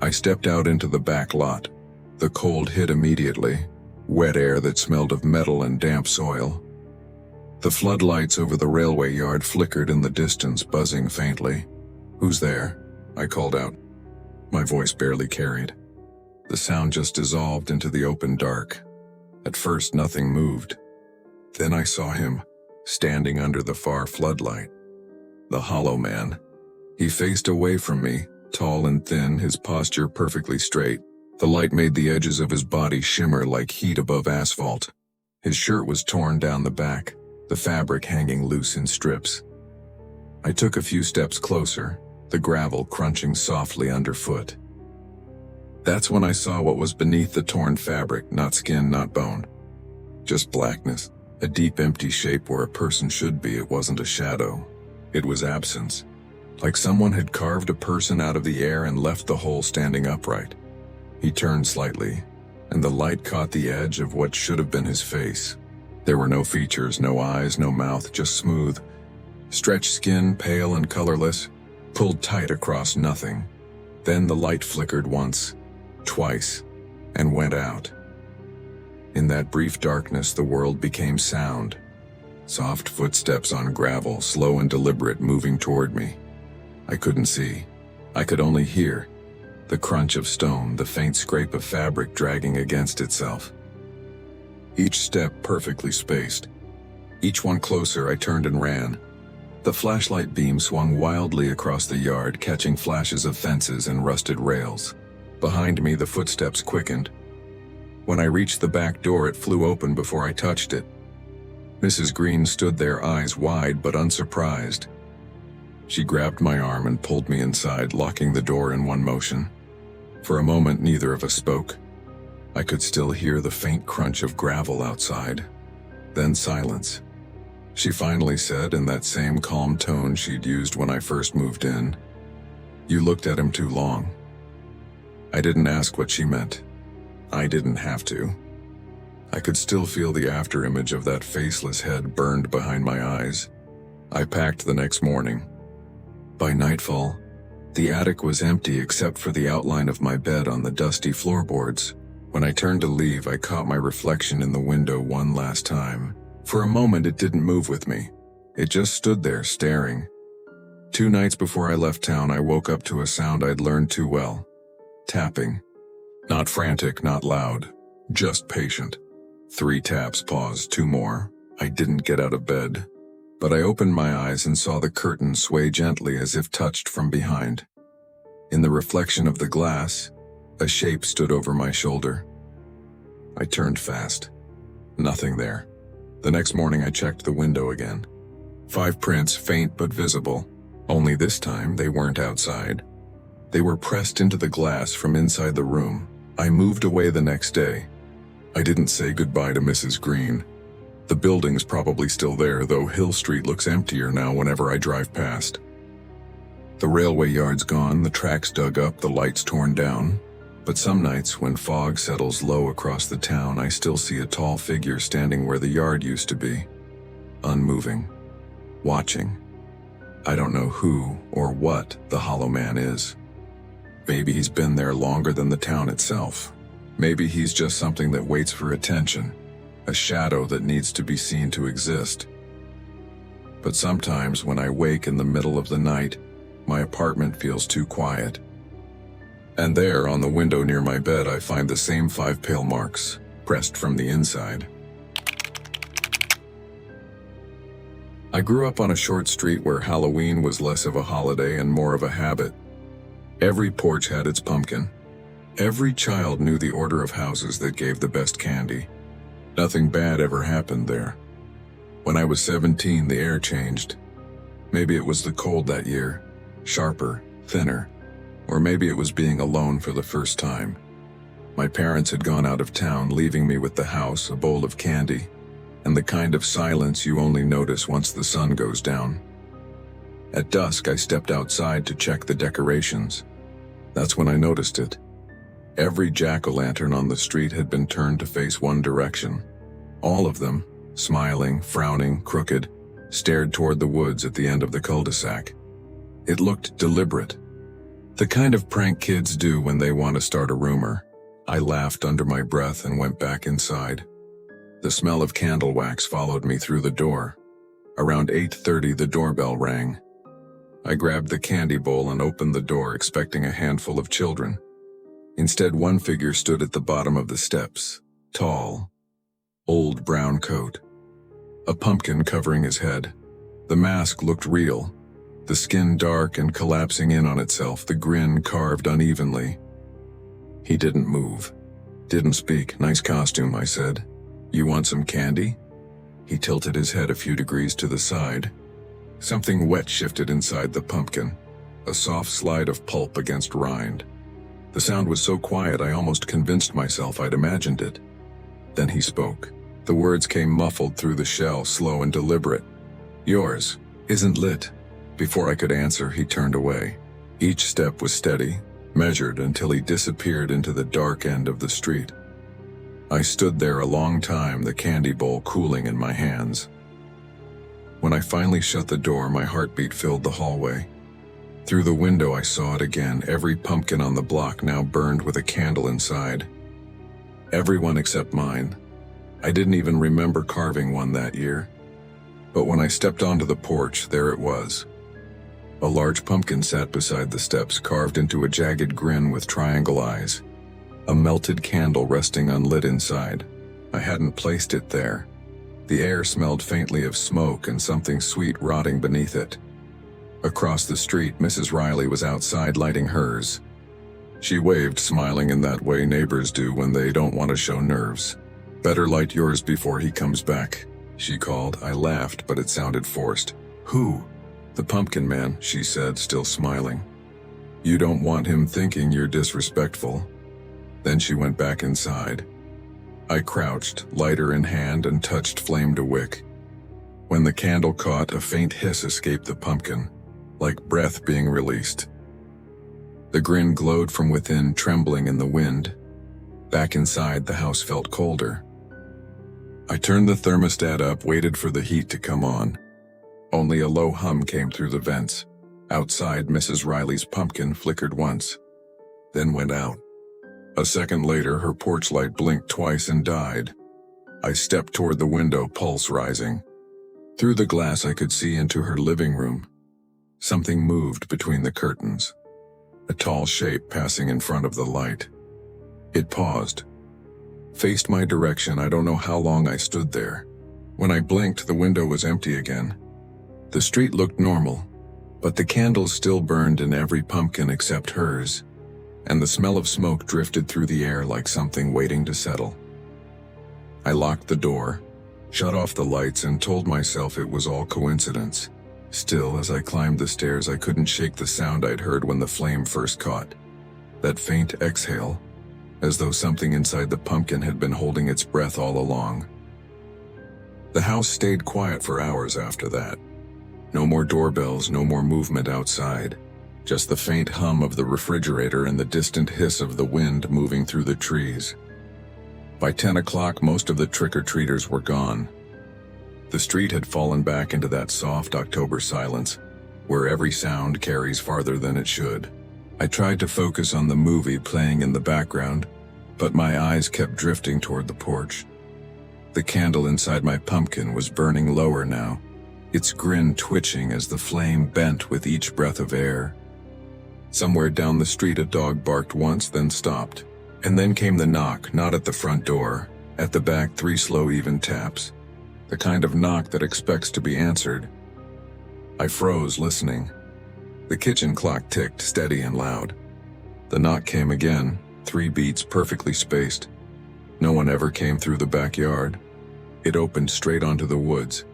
I stepped out into the back lot. The cold hit immediately, wet air that smelled of metal and damp soil. The floodlights over the railway yard flickered in the distance, buzzing faintly. "Who's there?" I called out. My voice barely carried. The sound just dissolved into the open dark. At first, nothing moved. Then I saw him, standing under the far floodlight. The Hollow Man. He faced away from me, tall and thin, his posture perfectly straight. The light made the edges of his body shimmer like heat above asphalt. His shirt was torn down the back, the fabric hanging loose in strips. I took a few steps closer, the gravel crunching softly underfoot. That's when I saw what was beneath the torn fabric, not skin, not bone. Just blackness, a deep empty shape where a person should be. It wasn't a shadow. It was absence. Like someone had carved a person out of the air and left the hole standing upright. He turned slightly, and the light caught the edge of what should have been his face. There were no features, no eyes, no mouth, just smooth, stretched skin, pale and colorless, pulled tight across nothing. Then the light flickered once, twice, and went out. In that brief darkness, the world became sound. Soft footsteps on gravel, slow and deliberate, moving toward me. I couldn't see. I could only hear. The crunch of stone, the faint scrape of fabric dragging against itself. Each step perfectly spaced. Each one closer, I turned and ran. The flashlight beam swung wildly across the yard, catching flashes of fences and rusted rails. Behind me, the footsteps quickened. When I reached the back door, it flew open before I touched it. Mrs. Green stood there, eyes wide but unsurprised. She grabbed my arm and pulled me inside, locking the door in one motion. For a moment, neither of us spoke. I could still hear the faint crunch of gravel outside. Then silence. She finally said, in that same calm tone she'd used when I first moved in, "You looked at him too long." I didn't ask what she meant. I didn't have to. I could still feel the afterimage of that faceless head burned behind my eyes. I packed the next morning. By nightfall, the attic was empty except for the outline of my bed on the dusty floorboards. When I turned to leave, I caught my reflection in the window one last time. For a moment, it didn't move with me. It just stood there, staring. 2 nights before I left town, I woke up to a sound I'd learned too well. Tapping. Not frantic, not loud. Just patient. 3 taps, pause, 2 more. I didn't get out of bed. But I opened my eyes and saw the curtain sway gently as if touched from behind. In the reflection of the glass, a shape stood over my shoulder. I turned fast. Nothing there. The next morning I checked the window again. 5 prints, faint but visible. Only this time they weren't outside. They were pressed into the glass from inside the room. I moved away the next day. I didn't say goodbye to Mrs. Green. The building's probably still there, though Hill Street looks emptier now whenever I drive past. The railway yard's gone, the tracks dug up, the lights torn down. But some nights, when fog settles low across the town, I still see a tall figure standing where the yard used to be. Unmoving. Watching. I don't know who or what the Hollow Man is. Maybe he's been there longer than the town itself. Maybe he's just something that waits for attention. A shadow that needs to be seen to exist. But sometimes when I wake in the middle of the night, my apartment feels too quiet. And there, on the window near my bed, I find the same 5 pale marks, pressed from the inside. I grew up on a short street where Halloween was less of a holiday and more of a habit. Every porch had its pumpkin. Every child knew the order of houses that gave the best candy. Nothing bad ever happened there. When I was 17, the air changed. Maybe it was the cold that year, sharper, thinner. Or maybe it was being alone for the first time. My parents had gone out of town, leaving me with the house, a bowl of candy, and the kind of silence you only notice once the sun goes down. At dusk, I stepped outside to check the decorations. That's when I noticed it. Every jack-o'-lantern on the street had been turned to face one direction. All of them, smiling, frowning, crooked, stared toward the woods at the end of the cul-de-sac. It looked deliberate. The kind of prank kids do when they want to start a rumor. I laughed under my breath and went back inside. The smell of candle wax followed me through the door. Around 8:30, the doorbell rang. I grabbed the candy bowl and opened the door, expecting a handful of children. Instead, one figure stood at the bottom of the steps, tall, old brown coat. A pumpkin covering his head. The mask looked real. the skin dark and collapsing in on itself, the grin carved unevenly. He didn't move. Didn't speak. "Nice costume," I said. "You want some candy?" He tilted his head a few degrees to the side. Something wet shifted inside the pumpkin, a soft slide of pulp against rind. The sound was so quiet I almost convinced myself I'd imagined it. Then he spoke. The words came muffled through the shell, slow and deliberate. "Yours isn't lit." Before I could answer, he turned away. Each step was steady, measured until he disappeared into the dark end of the street. I stood there a long time, the candy bowl cooling in my hands. When I finally shut the door, my heartbeat filled the hallway. Through the window I saw it again, every pumpkin on the block now burned with a candle inside. Everyone except mine. I didn't even remember carving one that year. But when I stepped onto the porch, there it was. A large pumpkin sat beside the steps, carved into a jagged grin with triangle eyes. A melted candle resting unlit inside. I hadn't placed it there. The air smelled faintly of smoke and something sweet rotting beneath it. Across the street, Mrs. Riley was outside lighting hers. She waved, smiling in that way neighbors do when they don't want to show nerves. "Better light yours before he comes back," she called. I laughed, but it sounded forced. "Who?" "The pumpkin man," she said, still smiling. "You don't want him thinking you're disrespectful." Then she went back inside. I crouched, lighter in hand, and touched flame to wick. When the candle caught, a faint hiss escaped the pumpkin, like breath being released. The grin glowed from within, trembling in the wind. Back inside, the house felt colder. I turned the thermostat up, waited for the heat to come on. Only a low hum came through the vents. Outside, Mrs. Riley's pumpkin flickered once, then went out. A second later, her porch light blinked twice and died. I stepped toward the window, pulse rising. Through the glass, I could see into her living room. Something moved between the curtains. A tall shape passing in front of the light. It paused. Faced my direction. I don't know how long I stood there. When I blinked, the window was empty again. The street looked normal, but the candles still burned in every pumpkin except hers, and the smell of smoke drifted through the air like something waiting to settle. I locked the door, shut off the lights, and told myself it was all coincidence. Still, as I climbed the stairs, I couldn't shake the sound I'd heard when the flame first caught. That faint exhale, as though something inside the pumpkin had been holding its breath all along. The house stayed quiet for hours after that. No more doorbells, no more movement outside. Just the faint hum of the refrigerator and the distant hiss of the wind moving through the trees. By 10 o'clock, most of the trick-or-treaters were gone. The street had fallen back into that soft October silence, where every sound carries farther than it should. I tried to focus on the movie playing in the background, but my eyes kept drifting toward the porch. The candle inside my pumpkin was burning lower now, its grin twitching as the flame bent with each breath of air. Somewhere down the street, a dog barked once, then stopped. And then came the knock, not at the front door. At the back, 3 slow, even taps. The kind of knock that expects to be answered. I froze, listening. The kitchen clock ticked, steady and loud. The knock came again, 3 beats perfectly spaced. No one ever came through the backyard. It opened straight onto the woods.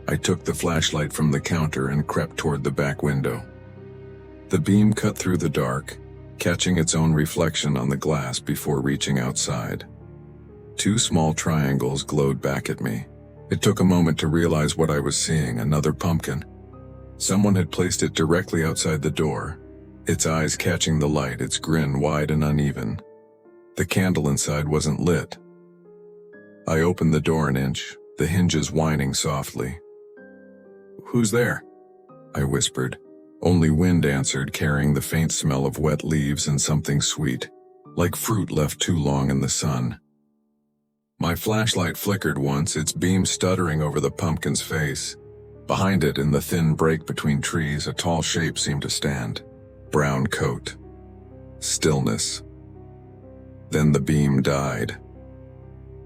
I took the flashlight from the counter and crept toward the back window. The beam cut through the dark, catching its own reflection on the glass before reaching outside. 2 small triangles glowed back at me. It took a moment to realize what I was seeing, another pumpkin. Someone had placed it directly outside the door, its eyes catching the light, its grin wide and uneven. The candle inside wasn't lit. I opened the door an inch, the hinges whining softly. "Who's there?" I whispered. Only wind answered, carrying the faint smell of wet leaves and something sweet, like fruit left too long in the sun. My flashlight flickered once, its beam stuttering over the pumpkin's face. Behind it, in the thin break between trees, a tall shape seemed to stand. Brown coat. Stillness. Then the beam died.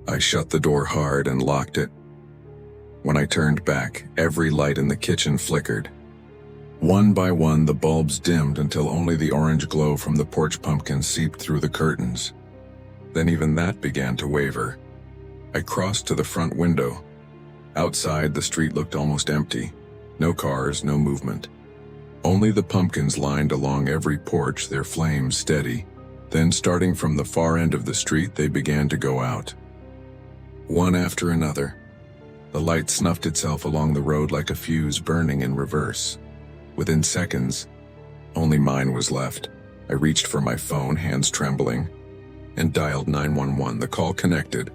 I shut the door hard and locked it. When I turned back, every light in the kitchen flickered. One by one, the bulbs dimmed until only the orange glow from the porch pumpkin seeped through the curtains. Then even that began to waver. I crossed to the front window. Outside, the street looked almost empty. No cars, no movement. Only the pumpkins lined along every porch, their flames steady. Then, starting from the far end of the street, they began to go out. One after another. The light snuffed itself along the road like a fuse burning in reverse. Within seconds, only mine was left. I reached for my phone, hands trembling, and dialed 911. The call connected,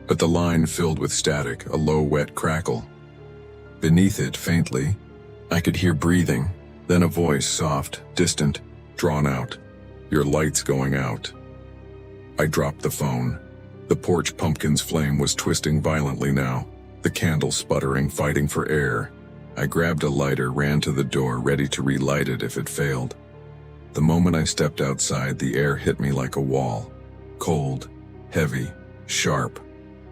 but the line filled with static, a low, wet crackle. Beneath it, faintly, I could hear breathing, then a voice, soft, distant, drawn out. "Your light's going out." I dropped the phone. The porch pumpkin's flame was twisting violently now, the candle sputtering, fighting for air. I grabbed a lighter, ran to the door, ready to relight it if it failed. The moment I stepped outside, the air hit me like a wall. Cold, heavy, sharp,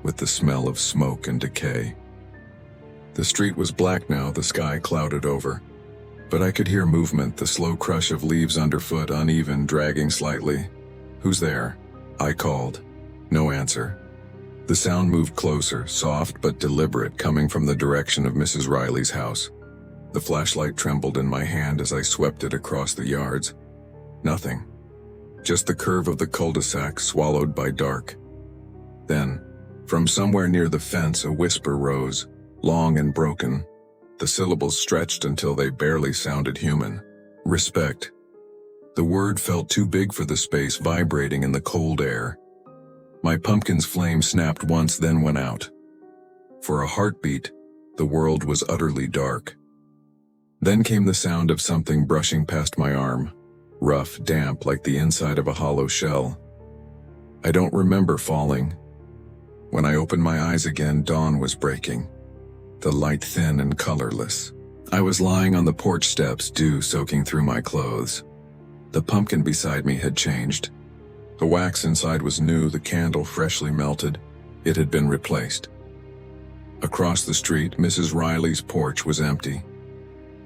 with the smell of smoke and decay. The street was black now, the sky clouded over. But I could hear movement, the slow crush of leaves underfoot, uneven, dragging slightly. "Who's there?" I called. No answer. The sound moved closer, soft but deliberate, coming from the direction of Mrs. Riley's house. The flashlight trembled in my hand as I swept it across the yards. Nothing. Just the curve of the cul-de-sac swallowed by dark. Then, from somewhere near the fence, a whisper rose, long and broken. The syllables stretched until they barely sounded human. "Respect." The word felt too big for the space, vibrating in the cold air. My pumpkin's flame snapped once, then went out. For a heartbeat, the world was utterly dark. Then came the sound of something brushing past my arm, rough, damp, like the inside of a hollow shell. I don't remember falling. When I opened my eyes again, dawn was breaking, the light thin and colorless. I was lying on the porch steps, dew soaking through my clothes. The pumpkin beside me had changed. The wax inside was new, the candle freshly melted. It had been replaced. Across the street, Mrs. Riley's porch was empty.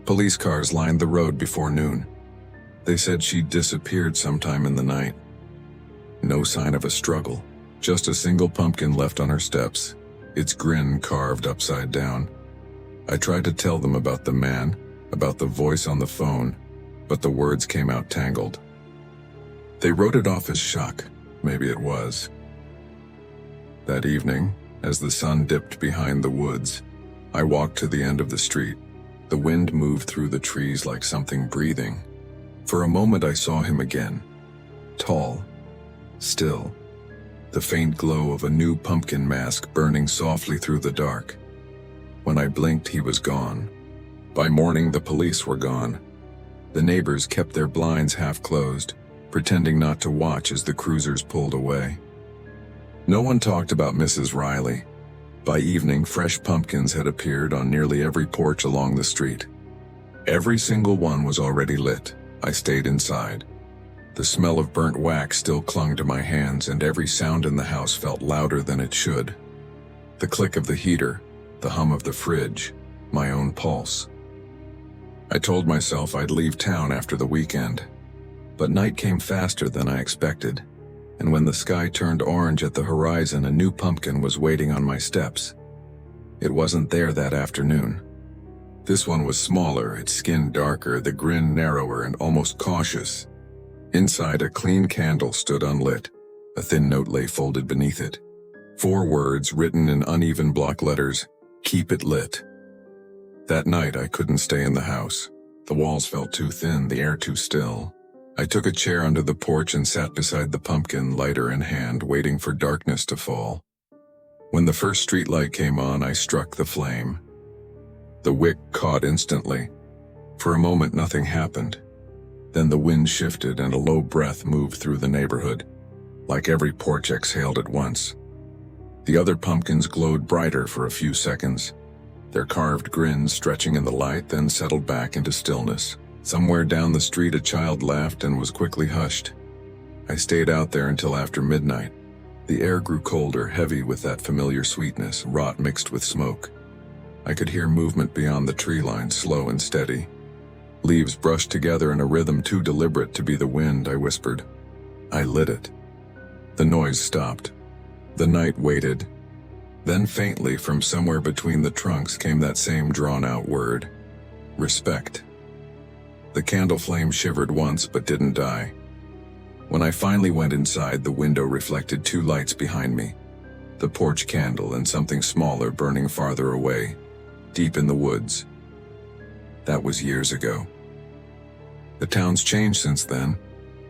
Police cars lined the road before noon. They said she'd disappeared sometime in the night. No sign of a struggle, just a single pumpkin left on her steps, its grin carved upside down. I tried to tell them about the man, about the voice on the phone, but the words came out tangled. They wrote it off as shock. Maybe it was. That evening, as the sun dipped behind the woods, I walked to the end of the street. The wind moved through the trees like something breathing. For a moment I saw him again. Tall, still, the faint glow of a new pumpkin mask burning softly through the dark. When I blinked, he was gone. By morning, the police were gone. The neighbors kept their blinds half closed, pretending not to watch as the cruisers pulled away. No one talked about Mrs. Riley. By evening, fresh pumpkins had appeared on nearly every porch along the street. Every single one was already lit. I stayed inside. The smell of burnt wax still clung to my hands, and every sound in the house felt louder than it should. The click of the heater, the hum of the fridge, my own pulse. I told myself I'd leave town after the weekend. But night came faster than I expected, and when the sky turned orange at the horizon, a new pumpkin was waiting on my steps. It wasn't there that afternoon. This one was smaller, its skin darker, the grin narrower and almost cautious. Inside, a clean candle stood unlit. A thin note lay folded beneath it. 4 words written in uneven block letters, "Keep it lit." That night, I couldn't stay in the house. The walls felt too thin, the air too still. I took a chair under the porch and sat beside the pumpkin, lighter in hand, waiting for darkness to fall. When the first streetlight came on, I struck the flame. The wick caught instantly. For a moment, nothing happened. Then the wind shifted and a low breath moved through the neighborhood, like every porch exhaled at once. The other pumpkins glowed brighter for a few seconds, their carved grins stretching in the light, then settled back into stillness. Somewhere down the street, a child laughed and was quickly hushed. I stayed out there until after midnight. The air grew colder, heavy with that familiar sweetness, rot mixed with smoke. I could hear movement beyond the tree line, slow and steady. Leaves brushed together in a rhythm too deliberate to be the wind, I whispered. I lit it. The noise stopped. The night waited. Then faintly from somewhere between the trunks came that same drawn-out word. Respect. The candle flame shivered once but didn't die. When I finally went inside, the window reflected two lights behind me. The porch candle and something smaller burning farther away, deep in the woods. That was years ago. The town's changed since then.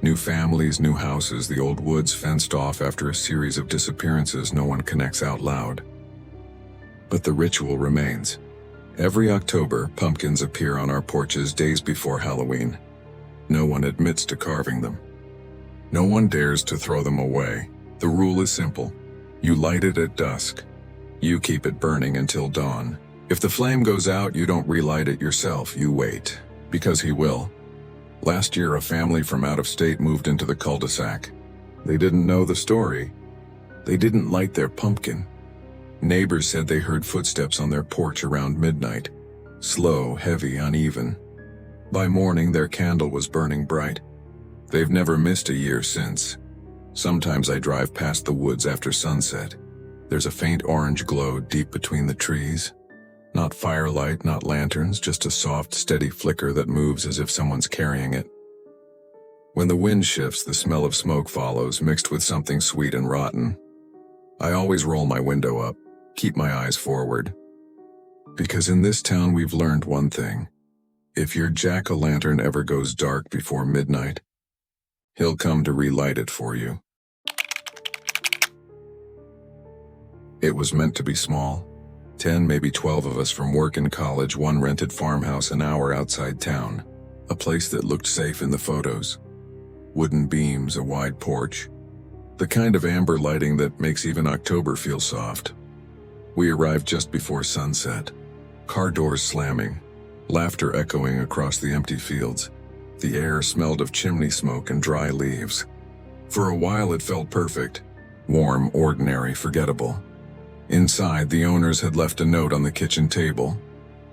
New families, new houses, the old woods fenced off after a series of disappearances no one connects out loud. But the ritual remains. Every October, pumpkins appear on our porches days before Halloween. No one admits to carving them. No one dares to throw them away. The rule is simple. You light it at dusk. You keep it burning until dawn. If the flame goes out, you don't relight it yourself, you wait. Because he will. Last year, a family from out of state moved into the cul-de-sac. They didn't know the story. They didn't light their pumpkin. Neighbors said they heard footsteps on their porch around midnight. Slow, heavy, uneven. By morning, their candle was burning bright. They've never missed a year since. Sometimes I drive past the woods after sunset. There's a faint orange glow deep between the trees. Not firelight, not lanterns, just a soft, steady flicker that moves as if someone's carrying it. When the wind shifts, the smell of smoke follows, mixed with something sweet and rotten. I always roll my window up, keep my eyes forward. Because in this town we've learned one thing. If your jack-o'-lantern ever goes dark before midnight, he'll come to relight it for you. It was meant to be small. 10, maybe 12 of us from work and college, one rented farmhouse an hour outside town. A place that looked safe in the photos. Wooden beams, a wide porch. The kind of amber lighting that makes even October feel soft. We arrived just before sunset. Car doors slamming. Laughter echoing across the empty fields. The air smelled of chimney smoke and dry leaves. For a while it felt perfect. Warm, ordinary, forgettable. Inside, the owners had left a note on the kitchen table.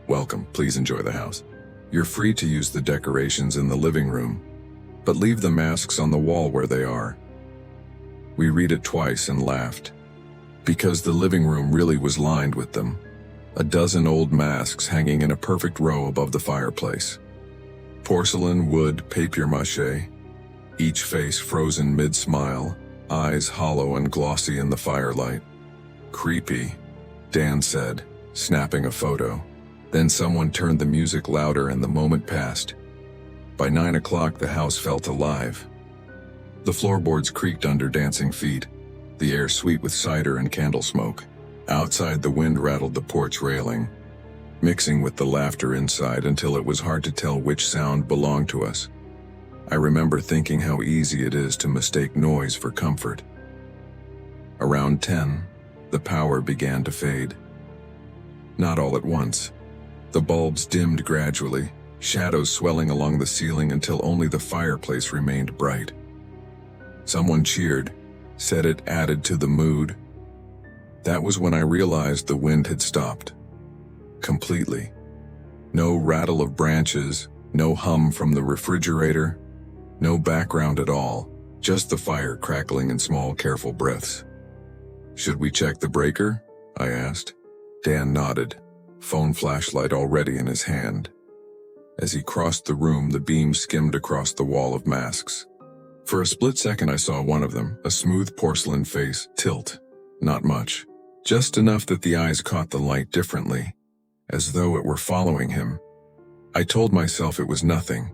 Welcome, please enjoy the house. You're free to use the decorations in the living room, but leave the masks on the wall where they are. We read it twice and laughed. Because the living room really was lined with them. A dozen old masks hanging in a perfect row above the fireplace. Porcelain, wood, papier-mâché. Each face frozen mid-smile, eyes hollow and glossy in the firelight. Creepy, Dan said, snapping a photo. Then someone turned the music louder and the moment passed. By 9 o'clock, the house felt alive. The floorboards creaked under dancing feet, the air sweet with cider and candle smoke. Outside, the wind rattled the porch railing, mixing with the laughter inside until it was hard to tell which sound belonged to us. I remember thinking how easy it is to mistake noise for comfort. Around 10, the power began to fade. Not all at once. The bulbs dimmed gradually, shadows swelling along the ceiling until only the fireplace remained bright. Someone cheered, said it added to the mood. That was when I realized the wind had stopped. Completely. No rattle of branches, no hum from the refrigerator, no background at all, just the fire crackling in small, careful breaths. Should we check the breaker? I asked. Dan nodded, phone flashlight already in his hand. As he crossed the room, the beam skimmed across the wall of masks. For a split second I saw one of them, a smooth porcelain face, tilt. Not much. Just enough that the eyes caught the light differently, as though it were following him. I told myself it was nothing.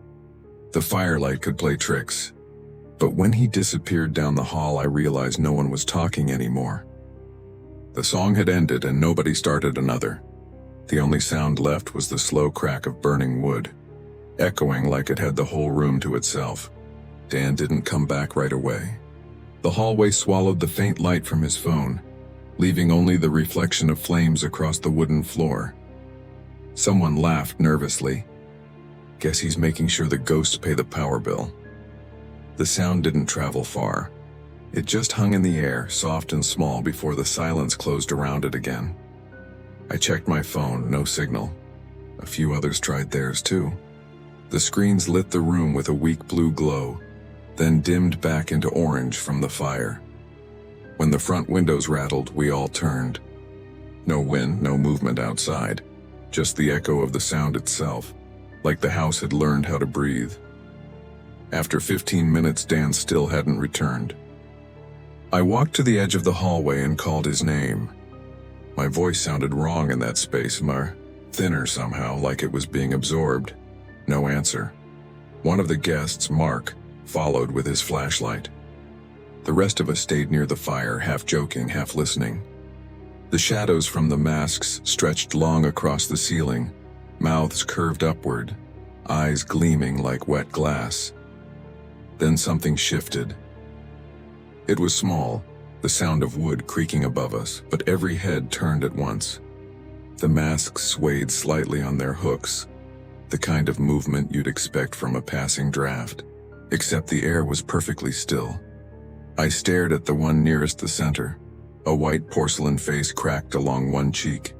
The firelight could play tricks. But when he disappeared down the hall, I realized no one was talking anymore. The song had ended and nobody started another. The only sound left was the slow crack of burning wood, echoing like it had the whole room to itself. Dan didn't come back right away. The hallway swallowed the faint light from his phone, leaving only the reflection of flames across the wooden floor. Someone laughed nervously. Guess he's making sure the ghosts pay the power bill. The sound didn't travel far. It just hung in the air, soft and small, before the silence closed around it again. I checked my phone, no signal. A few others tried theirs too. The screens lit the room with a weak blue glow, then dimmed back into orange from the fire. When the front windows rattled, we all turned. No wind, no movement outside, just the echo of the sound itself, like the house had learned how to breathe. After 15 minutes, Dan still hadn't returned. I walked to the edge of the hallway and called his name. My voice sounded wrong in that space, thinner somehow, like it was being absorbed. No answer. One of the guests, Mark, followed with his flashlight. The rest of us stayed near the fire, half joking, half listening. The shadows from the masks stretched long across the ceiling, mouths curved upward, eyes gleaming like wet glass. Then something shifted. It was small, the sound of wood creaking above us, but every head turned at once. The masks swayed slightly on their hooks, the kind of movement you'd expect from a passing draft, except the air was perfectly still. I stared at the one nearest the center. A white porcelain face cracked along one cheek.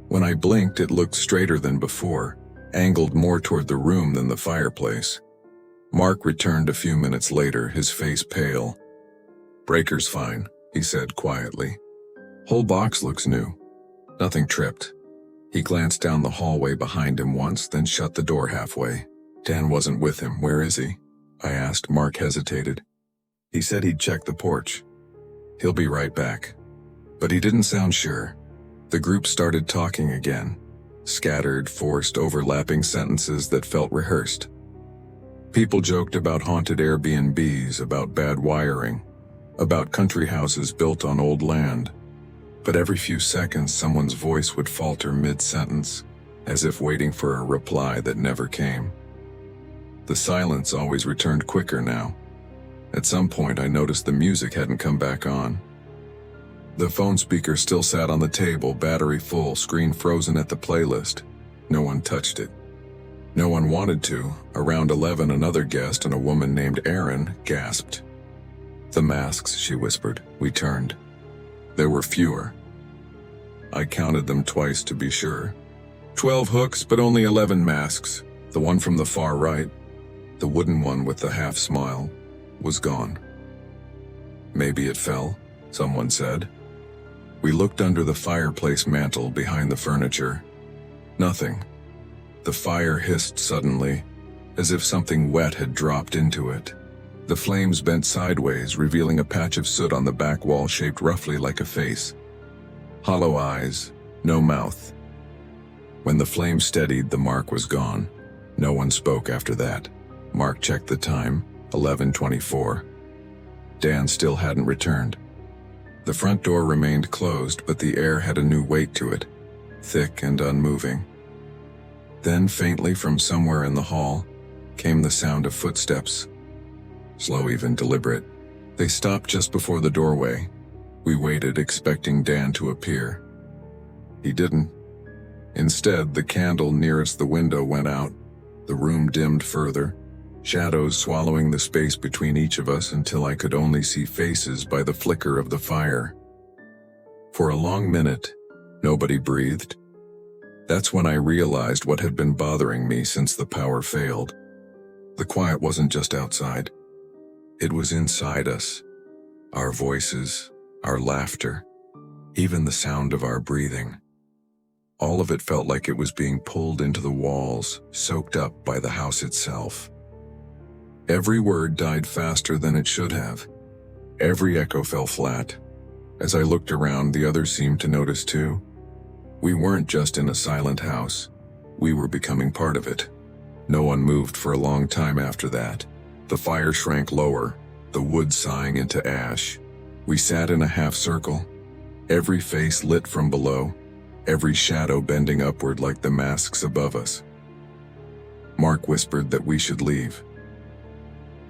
When I blinked, it looked straighter than before, angled more toward the room than the fireplace. Mark returned a few minutes later, his face pale. "Breaker's fine," he said quietly. "Whole box looks new. Nothing tripped." He glanced down the hallway behind him once, then shut the door halfway. "Dan wasn't with him. Where is he?" I asked. Mark hesitated. "He said he'd check the porch. He'll be right back." But he didn't sound sure. The group started talking again. Scattered, forced, overlapping sentences that felt rehearsed. People joked about haunted Airbnbs, about bad wiring, about country houses built on old land. But every few seconds, someone's voice would falter mid-sentence, as if waiting for a reply that never came. The silence always returned quicker now. At some point, I noticed the music hadn't come back on. The phone speaker still sat on the table, battery full, screen frozen at the playlist. No one touched it. No one wanted to. Around 11, another guest, and a woman named Erin, gasped. "The masks," she whispered. We turned. There were fewer. I counted them twice to be sure. 12 hooks, but only 11 masks. The one from the far right, the wooden one with the half smile, was gone. "Maybe it fell," someone said. We looked under the fireplace mantel behind the furniture. Nothing. The fire hissed suddenly, as if something wet had dropped into it. The flames bent sideways, revealing a patch of soot on the back wall shaped roughly like a face. Hollow eyes, no mouth. When the flame steadied, the mark was gone. No one spoke after that. Mark checked the time, 11:24. Dan still hadn't returned. The front door remained closed, but the air had a new weight to it, thick and unmoving. Then, faintly from somewhere in the hall, came the sound of footsteps. Slow, even deliberate. They stopped just before the doorway. We waited, expecting Dan to appear. He didn't. Instead, the candle nearest the window went out. The room dimmed further, shadows swallowing the space between each of us until I could only see faces by the flicker of the fire. For a long minute, nobody breathed. That's when I realized what had been bothering me since the power failed. The quiet wasn't just outside. It was inside us. Our voices, our laughter, even the sound of our breathing. All of it felt like it was being pulled into the walls, soaked up by the house itself. Every word died faster than it should have. Every echo fell flat. As I looked around, the others seemed to notice too. We weren't just in a silent house. We were becoming part of it. No one moved for a long time after that. The fire shrank lower, the wood sighing into ash. We sat in a half circle, every face lit from below, every shadow bending upward like the masks above us. Mark whispered that we should leave.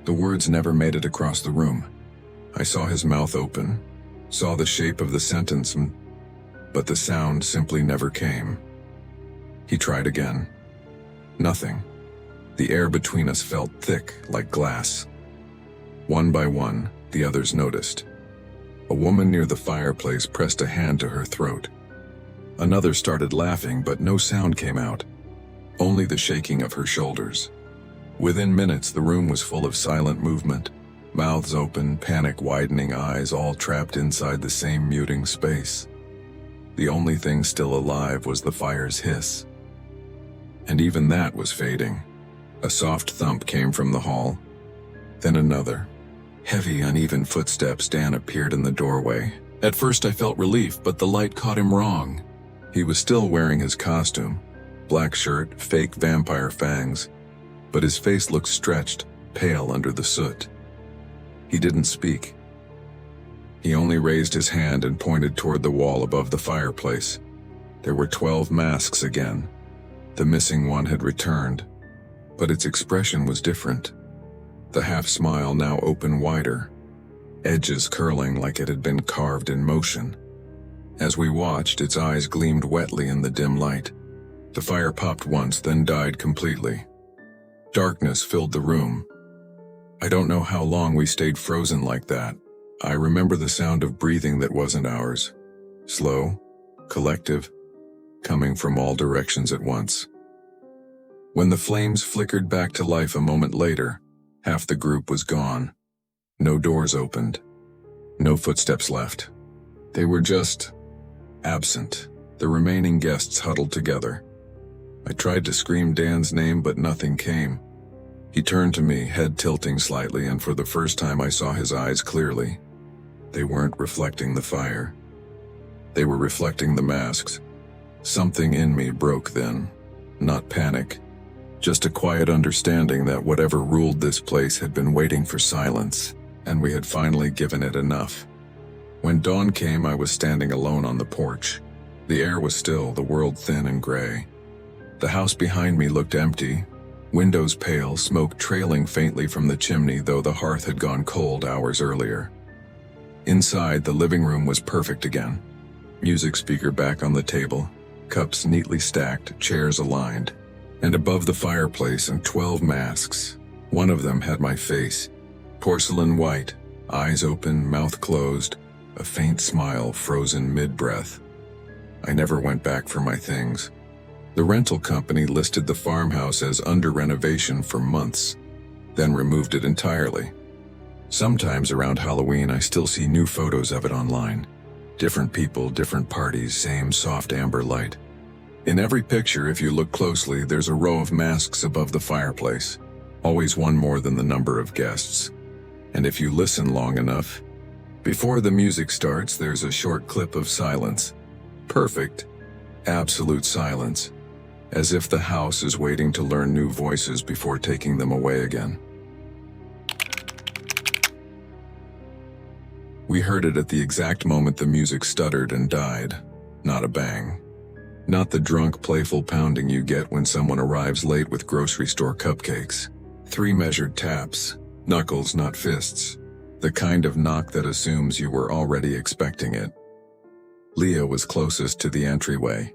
The words never made it across the room. I saw his mouth open, saw the shape of the sentence, but the sound simply never came. He tried again. Nothing. The air between us felt thick like glass. One by one, the others noticed. A woman near the fireplace pressed a hand to her throat. Another started laughing, but no sound came out. only the shaking of her shoulders. Within minutes, the room was full of silent movement, mouths open, panic-widening eyes, all trapped inside the same muting space. The only thing still alive was the fire's hiss. And even that was fading. A soft thump came from the hall, then another. Heavy, uneven footsteps. Dan appeared in the doorway. At first I felt relief, but the light caught him wrong. He was still wearing his costume, black shirt, fake vampire fangs, but his face looked stretched, pale under the soot. He didn't speak. He only raised his hand and pointed toward the wall above the fireplace. There were 12 masks again. The missing one had returned, but its expression was different. The half-smile now open wider, edges curling like it had been carved in motion. As we watched, its eyes gleamed wetly in the dim light. The fire popped once, then died completely. Darkness filled the room. I don't know how long we stayed frozen like that. I remember the sound of breathing that wasn't ours. Slow, collective, coming from all directions at once. When the flames flickered back to life a moment later, half the group was gone. No doors opened. No footsteps left. They were just absent. The remaining guests huddled together. I tried to scream Dan's name, but nothing came. He turned to me, head tilting slightly, and for the first time I saw his eyes clearly. They weren't reflecting the fire. They were reflecting the masks. Something in me broke then. Not panic. Just a quiet understanding that whatever ruled this place had been waiting for silence, and we had finally given it enough. When dawn came, I was standing alone on the porch. The air was still, the world thin and gray. The house behind me looked empty, windows pale, smoke trailing faintly from the chimney, though the hearth had gone cold hours earlier. Inside, the living room was perfect again. Music speaker back on the table, cups neatly stacked, chairs aligned. And above the fireplace, and 12 masks. One of them had my face, porcelain white, eyes open, mouth closed, a faint smile frozen mid-breath. I never went back for my things. The rental company listed the farmhouse as under renovation for months, then removed it entirely. Sometimes around Halloween I still see new photos of it online. Different people, different parties, same soft amber light. In every picture, if you look closely, there's a row of masks above the fireplace, always one more than the number of guests. And if you listen long enough, before the music starts, there's a short clip of silence. Perfect, absolute silence, as if the house is waiting to learn new voices before taking them away again. We heard it at the exact moment the music stuttered and died. Not a bang. Not the drunk, playful pounding you get when someone arrives late with grocery store cupcakes. 3 measured taps, knuckles, not fists. The kind of knock that assumes you were already expecting it. Leah was closest to the entryway.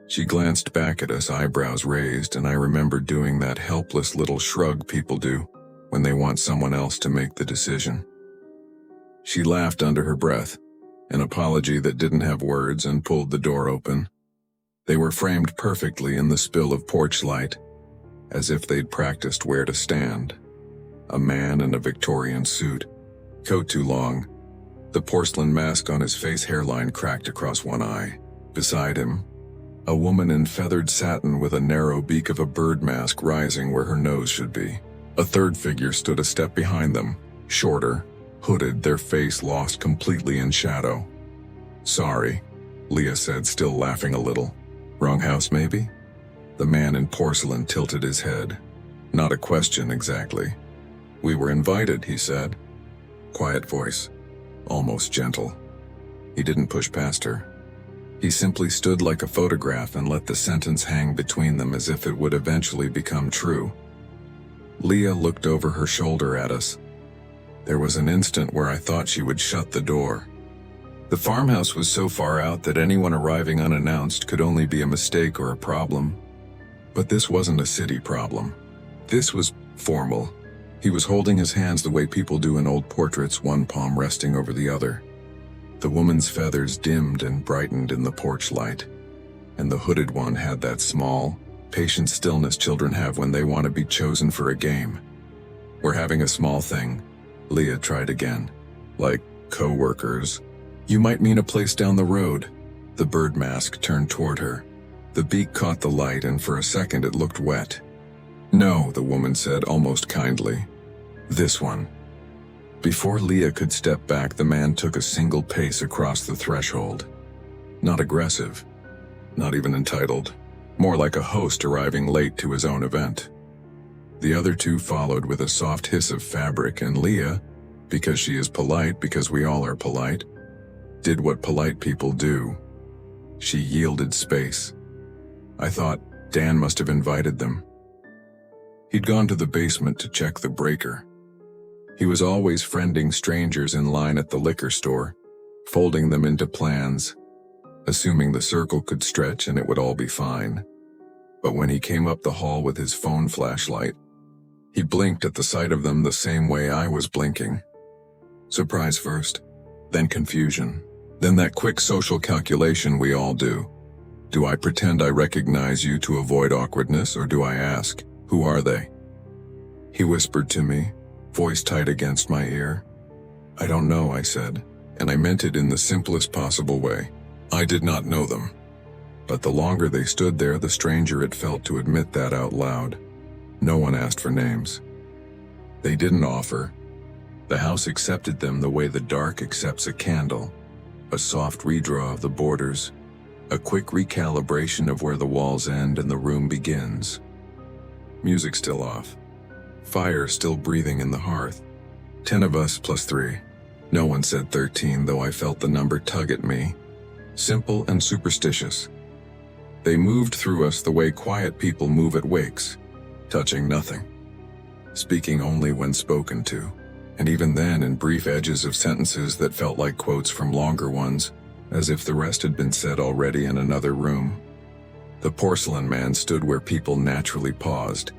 She glanced back at us, eyebrows raised, and I remember doing that helpless little shrug people do when they want someone else to make the decision. She laughed under her breath, an apology that didn't have words, and pulled the door open. They were framed perfectly in the spill of porch light, as if they'd practiced where to stand. A man in a Victorian suit, coat too long, the porcelain mask on his face, hairline cracked across one eye. Beside him, a woman in feathered satin with a narrow beak of a bird mask rising where her nose should be. A third figure stood a step behind them, shorter, hooded, their face lost completely in shadow. "Sorry," Leah said, still laughing a little. "Wrong house, maybe?" The man in porcelain tilted his head. Not a question, exactly. "We were invited," he said. Quiet voice, almost gentle. He didn't push past her. He simply stood like a photograph and let the sentence hang between them as if it would eventually become true. Leah looked over her shoulder at us. There was an instant where I thought she would shut the door. The farmhouse was so far out that anyone arriving unannounced could only be a mistake or a problem. But this wasn't a city problem. This was formal. He was holding his hands the way people do in old portraits, one palm resting over the other. The woman's feathers dimmed and brightened in the porch light, and the hooded one had that small, patient stillness children have when they want to be chosen for a game. We're having a small thing. Leah tried again. Like co-workers. You might mean a place down the road. The bird mask turned toward her. The beak caught the light and for a second it looked wet. No, the woman said almost kindly. This one. Before Leah could step back, the man took a single pace across the threshold. Not aggressive. Not even entitled. More like a host arriving late to his own event. The other two followed with a soft hiss of fabric, and Leah, because she is polite, because we all are polite, did what polite people do. She yielded space. I thought Dan must have invited them. He'd gone to the basement to check the breaker. He was always friending strangers in line at the liquor store, folding them into plans, assuming the circle could stretch and it would all be fine. But when he came up the hall with his phone flashlight, he blinked at the sight of them the same way I was blinking. Surprise first, then confusion, then that quick social calculation we all do. Do I pretend I recognize you to avoid awkwardness, or do I ask, who are they? He whispered to me, voice tight against my ear. I don't know, I said, and I meant it in the simplest possible way. I did not know them. But the longer they stood there, the stranger it felt to admit that out loud. No one asked for names. They didn't offer. The house accepted them the way the dark accepts a candle. A soft redraw of the borders. A quick recalibration of where the walls end and the room begins. Music still off. Fire still breathing in the hearth. 10 of us plus 3. No one said 13, though I felt the number tug at me. Simple and superstitious. They moved through us the way quiet people move at wakes, touching nothing. Speaking only when spoken to, and even then in brief edges of sentences that felt like quotes from longer ones, as if the rest had been said already in another room. The porcelain man stood where people naturally paused,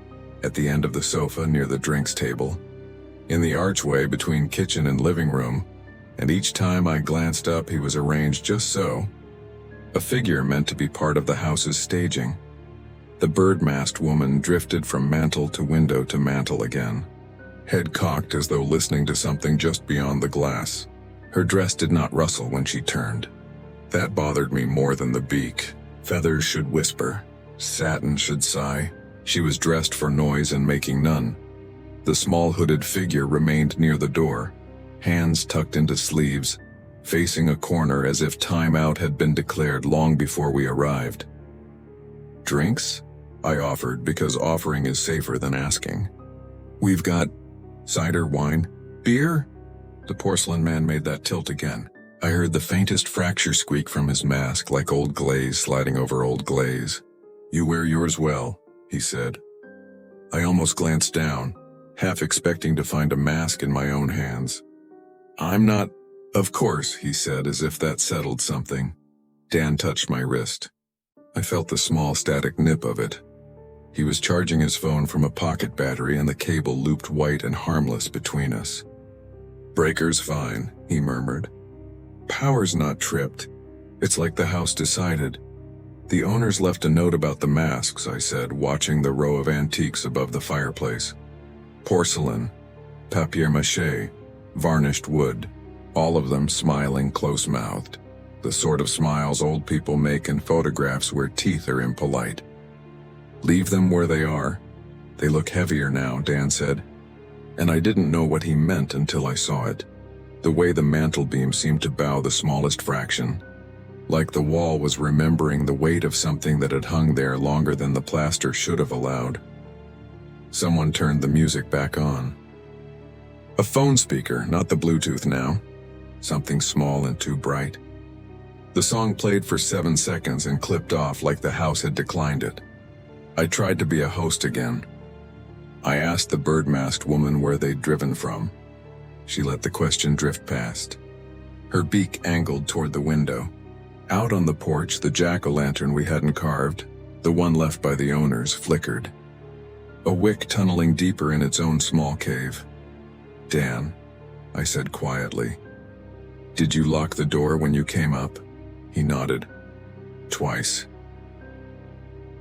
at the end of the sofa near the drinks table, in the archway between kitchen and living room, and each time I glanced up he was arranged just so. A figure meant to be part of the house's staging. The bird-masked woman drifted from mantel to window to mantel again, head cocked as though listening to something just beyond the glass. Her dress did not rustle when she turned. That bothered me more than the beak. Feathers should whisper, satin should sigh. She was dressed for noise and making none. The small hooded figure remained near the door, hands tucked into sleeves, facing a corner as if time out had been declared long before we arrived. Drinks? I offered, because offering is safer than asking. We've got cider, wine, beer? The porcelain man made that tilt again. I heard the faintest fracture squeak from his mask, like old glaze sliding over old glaze. You wear yours well, he said. I almost glanced down, half expecting to find a mask in my own hands. I'm not. Of course, he said, as if that settled something. Dan touched my wrist. I felt the small static nip of it. He was charging his phone from a pocket battery, and the cable looped white and harmless between us. Breaker's fine, he murmured. Power's not tripped. It's like the house decided. The owners left a note about the masks, I said, watching the row of antiques above the fireplace. Porcelain, papier-mâché, varnished wood, all of them smiling close-mouthed. The sort of smiles old people make in photographs where teeth are impolite. Leave them where they are. They look heavier now, Dan said. And I didn't know what he meant until I saw it. The way the mantel beam seemed to bow the smallest fraction. Like the wall was remembering the weight of something that had hung there longer than the plaster should have allowed. Someone turned the music back on. A phone speaker, not the Bluetooth now. Something small and too bright. The song played for 7 seconds and clipped off like the house had declined it. I tried to be a host again. I asked the bird-masked woman where they'd driven from. She let the question drift past. Her beak angled toward the window. Out on the porch, the jack-o'-lantern we hadn't carved, the one left by the owners, flickered. A wick tunneling deeper in its own small cave. Dan, I said quietly. Did you lock the door when you came up? He nodded. Twice.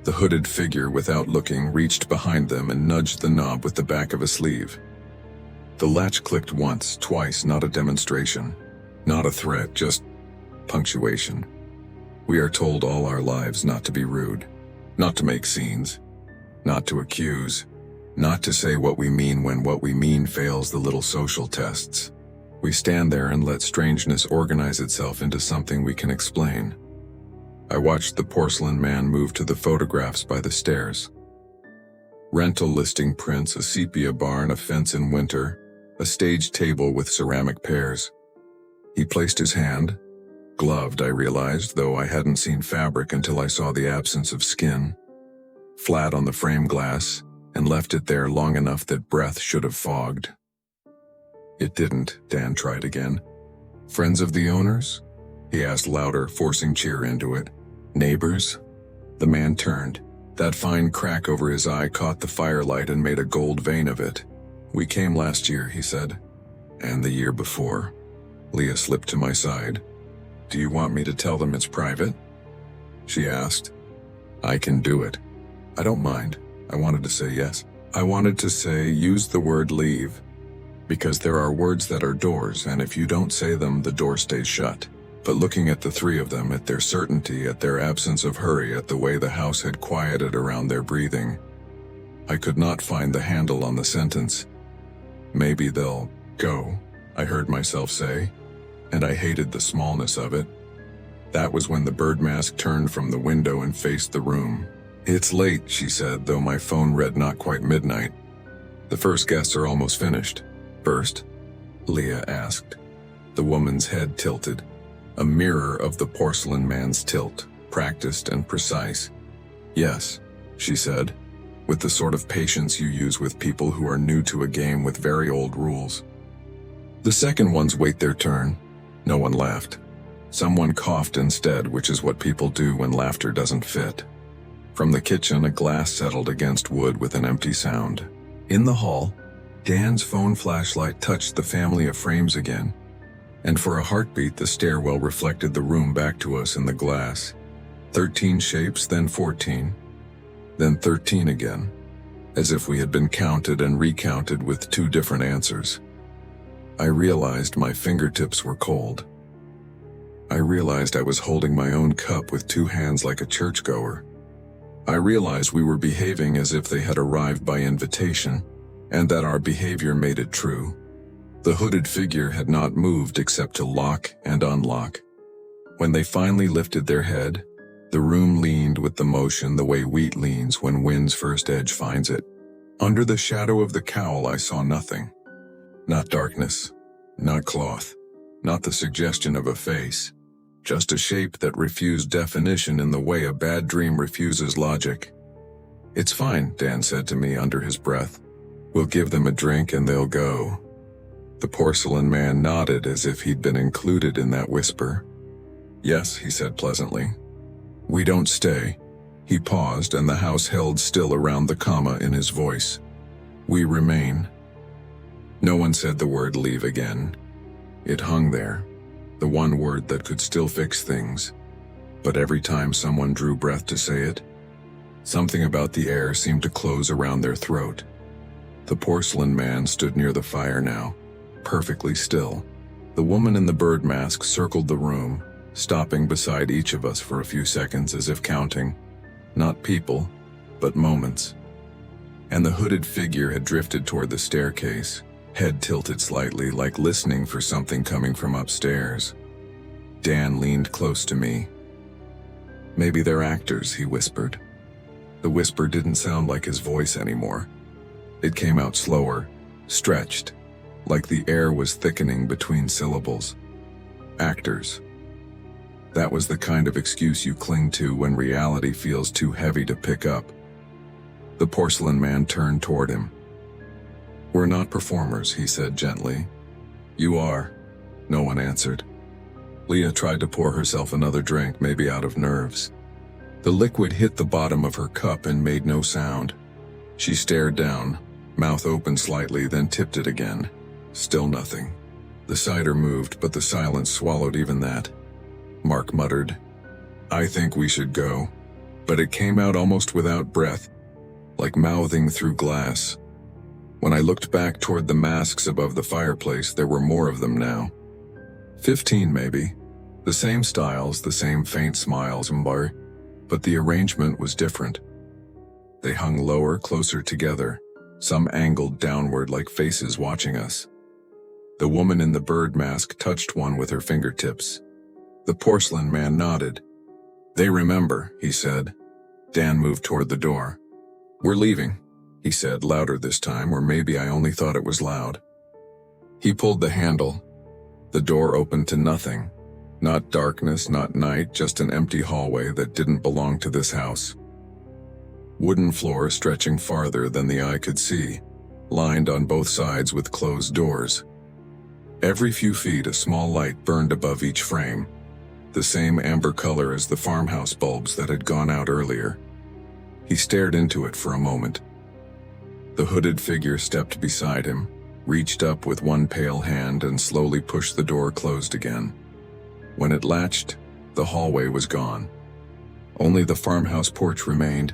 The hooded figure, without looking, reached behind them and nudged the knob with the back of a sleeve. The latch clicked once, twice, not a demonstration. Not a threat, just punctuation. We are told all our lives not to be rude, not to make scenes, not to accuse, not to say what we mean when what we mean fails the little social tests. We stand there and let strangeness organize itself into something we can explain. I watched the porcelain man move to the photographs by the stairs. Rental listing prints, a sepia barn, a fence in winter, a stage table with ceramic pears. He placed his hand, gloved, I realized, though I hadn't seen fabric until I saw the absence of skin, flat on the frame glass, and left it there long enough that breath should have fogged. It didn't, Dan tried again. Friends of the owners? He asked louder, forcing cheer into it. Neighbors? The man turned. That fine crack over his eye caught the firelight and made a gold vein of it. We came last year, he said. And the year before. Leah slipped to my side. Do you want me to tell them it's private? She asked. I can do it. I don't mind. I wanted to say yes. I wanted to say use the word leave. Because there are words that are doors, and if you don't say them, the door stays shut. But looking at the three of them, at their certainty, at their absence of hurry, at the way the house had quieted around their breathing, I could not find the handle on the sentence. Maybe they'll go, I heard myself say, and I hated the smallness of it. That was when the bird mask turned from the window and faced the room. It's late, she said, though my phone read not quite midnight. The first guests are almost finished. First? Leah asked. The woman's head tilted. A mirror of the porcelain man's tilt, practiced and precise. Yes, she said, with the sort of patience you use with people who are new to a game with very old rules. The second ones wait their turn. No one laughed. Someone coughed instead, which is what people do when laughter doesn't fit. From the kitchen, a glass settled against wood with an empty sound. In the hall, Dan's phone flashlight touched the family of frames again, and for a heartbeat the stairwell reflected the room back to us in the glass. 13 shapes, then 14, then 13 again, as if we had been counted and recounted with two different answers. I realized my fingertips were cold. I realized I was holding my own cup with two hands like a churchgoer. I realized we were behaving as if they had arrived by invitation, and that our behavior made it true. The hooded figure had not moved except to lock and unlock. When they finally lifted their head, the room leaned with the motion the way wheat leans when wind's first edge finds it. Under the shadow of the cowl I saw nothing. Not darkness, not cloth, not the suggestion of a face. Just a shape that refused definition in the way a bad dream refuses logic. It's fine, Dan said to me under his breath. We'll give them a drink and they'll go. The porcelain man nodded as if he'd been included in that whisper. Yes, he said pleasantly. We don't stay. He paused and the house held still around the comma in his voice. We remain. No one said the word leave again. It hung there, the one word that could still fix things. But every time someone drew breath to say it, something about the air seemed to close around their throat. The porcelain man stood near the fire now, perfectly still. The woman in the bird mask circled the room, stopping beside each of us for a few seconds as if counting, not people, but moments. And the hooded figure had drifted toward the staircase, head tilted slightly, like listening for something coming from upstairs. Dan leaned close to me. Maybe they're actors, he whispered. The whisper didn't sound like his voice anymore. It came out slower, stretched, like the air was thickening between syllables. Actors. That was the kind of excuse you cling to when reality feels too heavy to pick up. The porcelain man turned toward him. We're not performers, he said gently. You are. No one answered. Leah tried to pour herself another drink, maybe out of nerves. The liquid hit the bottom of her cup and made no sound. She stared down, mouth open slightly, then tipped it again. Still nothing. The cider moved, but the silence swallowed even that. Mark muttered, I think we should go. but it came out almost without breath, like mouthing through glass. When I looked back toward the masks above the fireplace, there were more of them now. 15 maybe. The same styles, the same faint smiles, but the arrangement was different. They hung lower, closer together, some angled downward like faces watching us. The woman in the bird mask touched one with her fingertips. The porcelain man nodded. "They remember," he said. Dan moved toward the door. "We're leaving," he said, louder this time, or maybe I only thought it was loud. He pulled the handle. The door opened to nothing. Not darkness, not night, just an empty hallway that didn't belong to this house. Wooden floor stretching farther than the eye could see, lined on both sides with closed doors. Every few feet, a small light burned above each frame, the same amber color as the farmhouse bulbs that had gone out earlier. He stared into it for a moment. The hooded figure stepped beside him, reached up with one pale hand and slowly pushed the door closed again. When it latched, the hallway was gone. Only the farmhouse porch remained.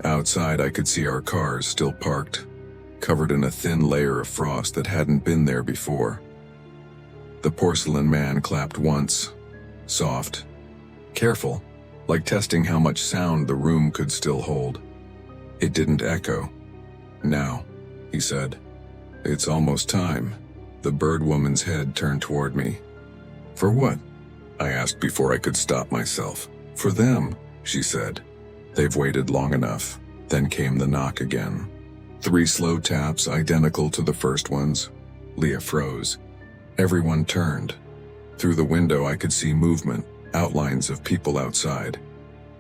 Outside, I could see our cars still parked, covered in a thin layer of frost that hadn't been there before. The porcelain man clapped once, soft, careful, like testing how much sound the room could still hold. It didn't echo. "Now," he said. "It's almost time." The bird woman's head turned toward me. "For what?" I asked before I could stop myself. "For them," she said. "They've waited long enough." Then came the knock again. 3 slow taps, identical to the first ones. Leah froze. Everyone turned. Through the window I could see movement, outlines of people outside.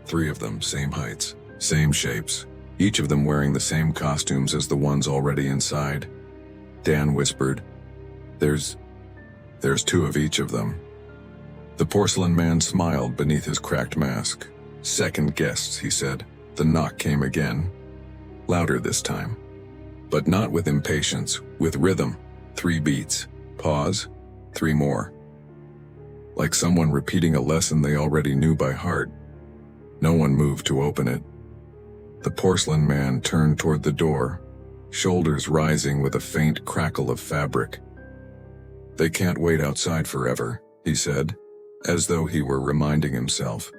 3 of them, same heights, same shapes, each of them wearing the same costumes as the ones already inside. Dan whispered, There's 2 of each of them." The porcelain man smiled beneath his cracked mask. "Second guests," he said. The knock came again. Louder this time. But not with impatience, with rhythm. 3 beats. Pause. 3 more. Like someone repeating a lesson they already knew by heart. No one moved to open it. The porcelain man turned toward the door, shoulders rising with a faint crackle of fabric. "They can't wait outside forever," he said, as though he were reminding himself.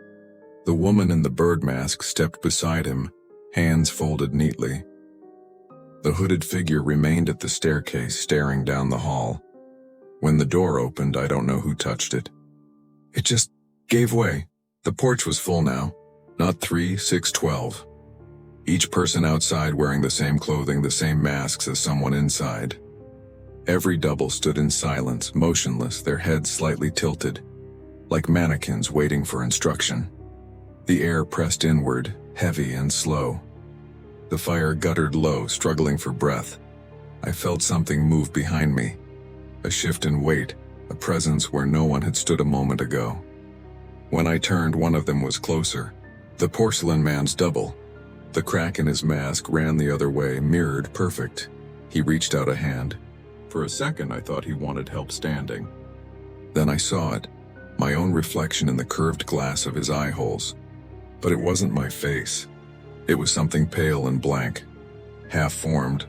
The woman in the bird mask stepped beside him, hands folded neatly. The hooded figure remained at the staircase, staring down the hall. When the door opened, I don't know who touched it. It just gave way. The porch was full now. Not 3, 6, 12. Each person outside wearing the same clothing, the same masks as someone inside. Every double stood in silence, motionless, their heads slightly tilted, like mannequins waiting for instruction. The air pressed inward, heavy and slow. The fire guttered low, struggling for breath. I felt something move behind me. A shift in weight, a presence where no one had stood a moment ago. When I turned, one of them was closer. The porcelain man's double. The crack in his mask ran the other way, mirrored perfect. He reached out a hand. For a second, I thought he wanted help standing. Then I saw it, my own reflection in the curved glass of his eye holes. But it wasn't my face. It was something pale and blank, half-formed,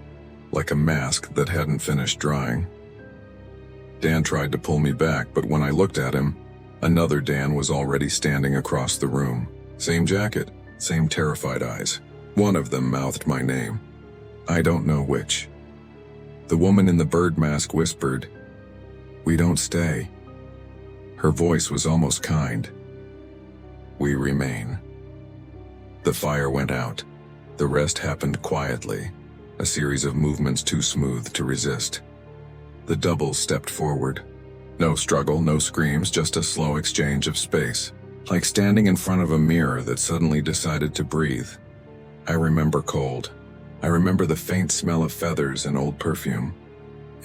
like a mask that hadn't finished drying. Dan tried to pull me back, but when I looked at him, another Dan was already standing across the room. Same jacket, same terrified eyes. One of them mouthed my name. I don't know which. The woman in the bird mask whispered, "We don't stay." Her voice was almost kind. "We remain." The fire went out. The rest happened quietly, a series of movements too smooth to resist. The doubles stepped forward. No struggle, no screams, just a slow exchange of space, like standing in front of a mirror that suddenly decided to breathe. I remember cold. I remember the faint smell of feathers and old perfume.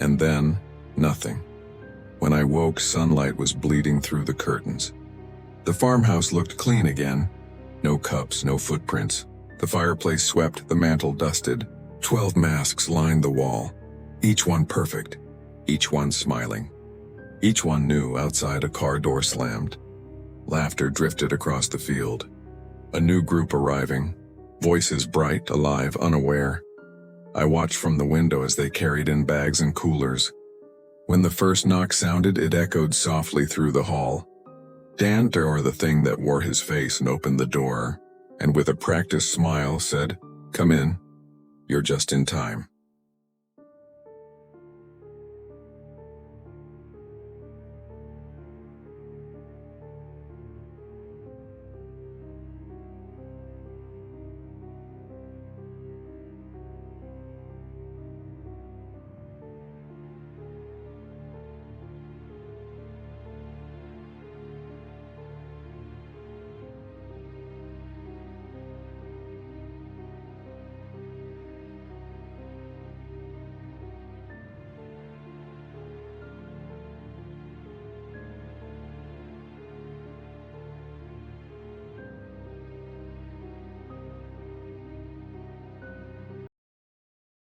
And then, nothing. When I woke, sunlight was bleeding through the curtains. The farmhouse looked clean again. No cups, no footprints. The fireplace swept, the mantel dusted. 12 masks lined the wall. Each one perfect. Each one smiling. Each one knew outside a car door slammed. Laughter drifted across the field. A new group arriving, voices bright, alive, unaware. I watched from the window as they carried in bags and coolers. When the first knock sounded, it echoed softly through the hall. Dan, or the thing that wore his face, and opened the door, and with a practiced smile said, "Come in. You're just in time."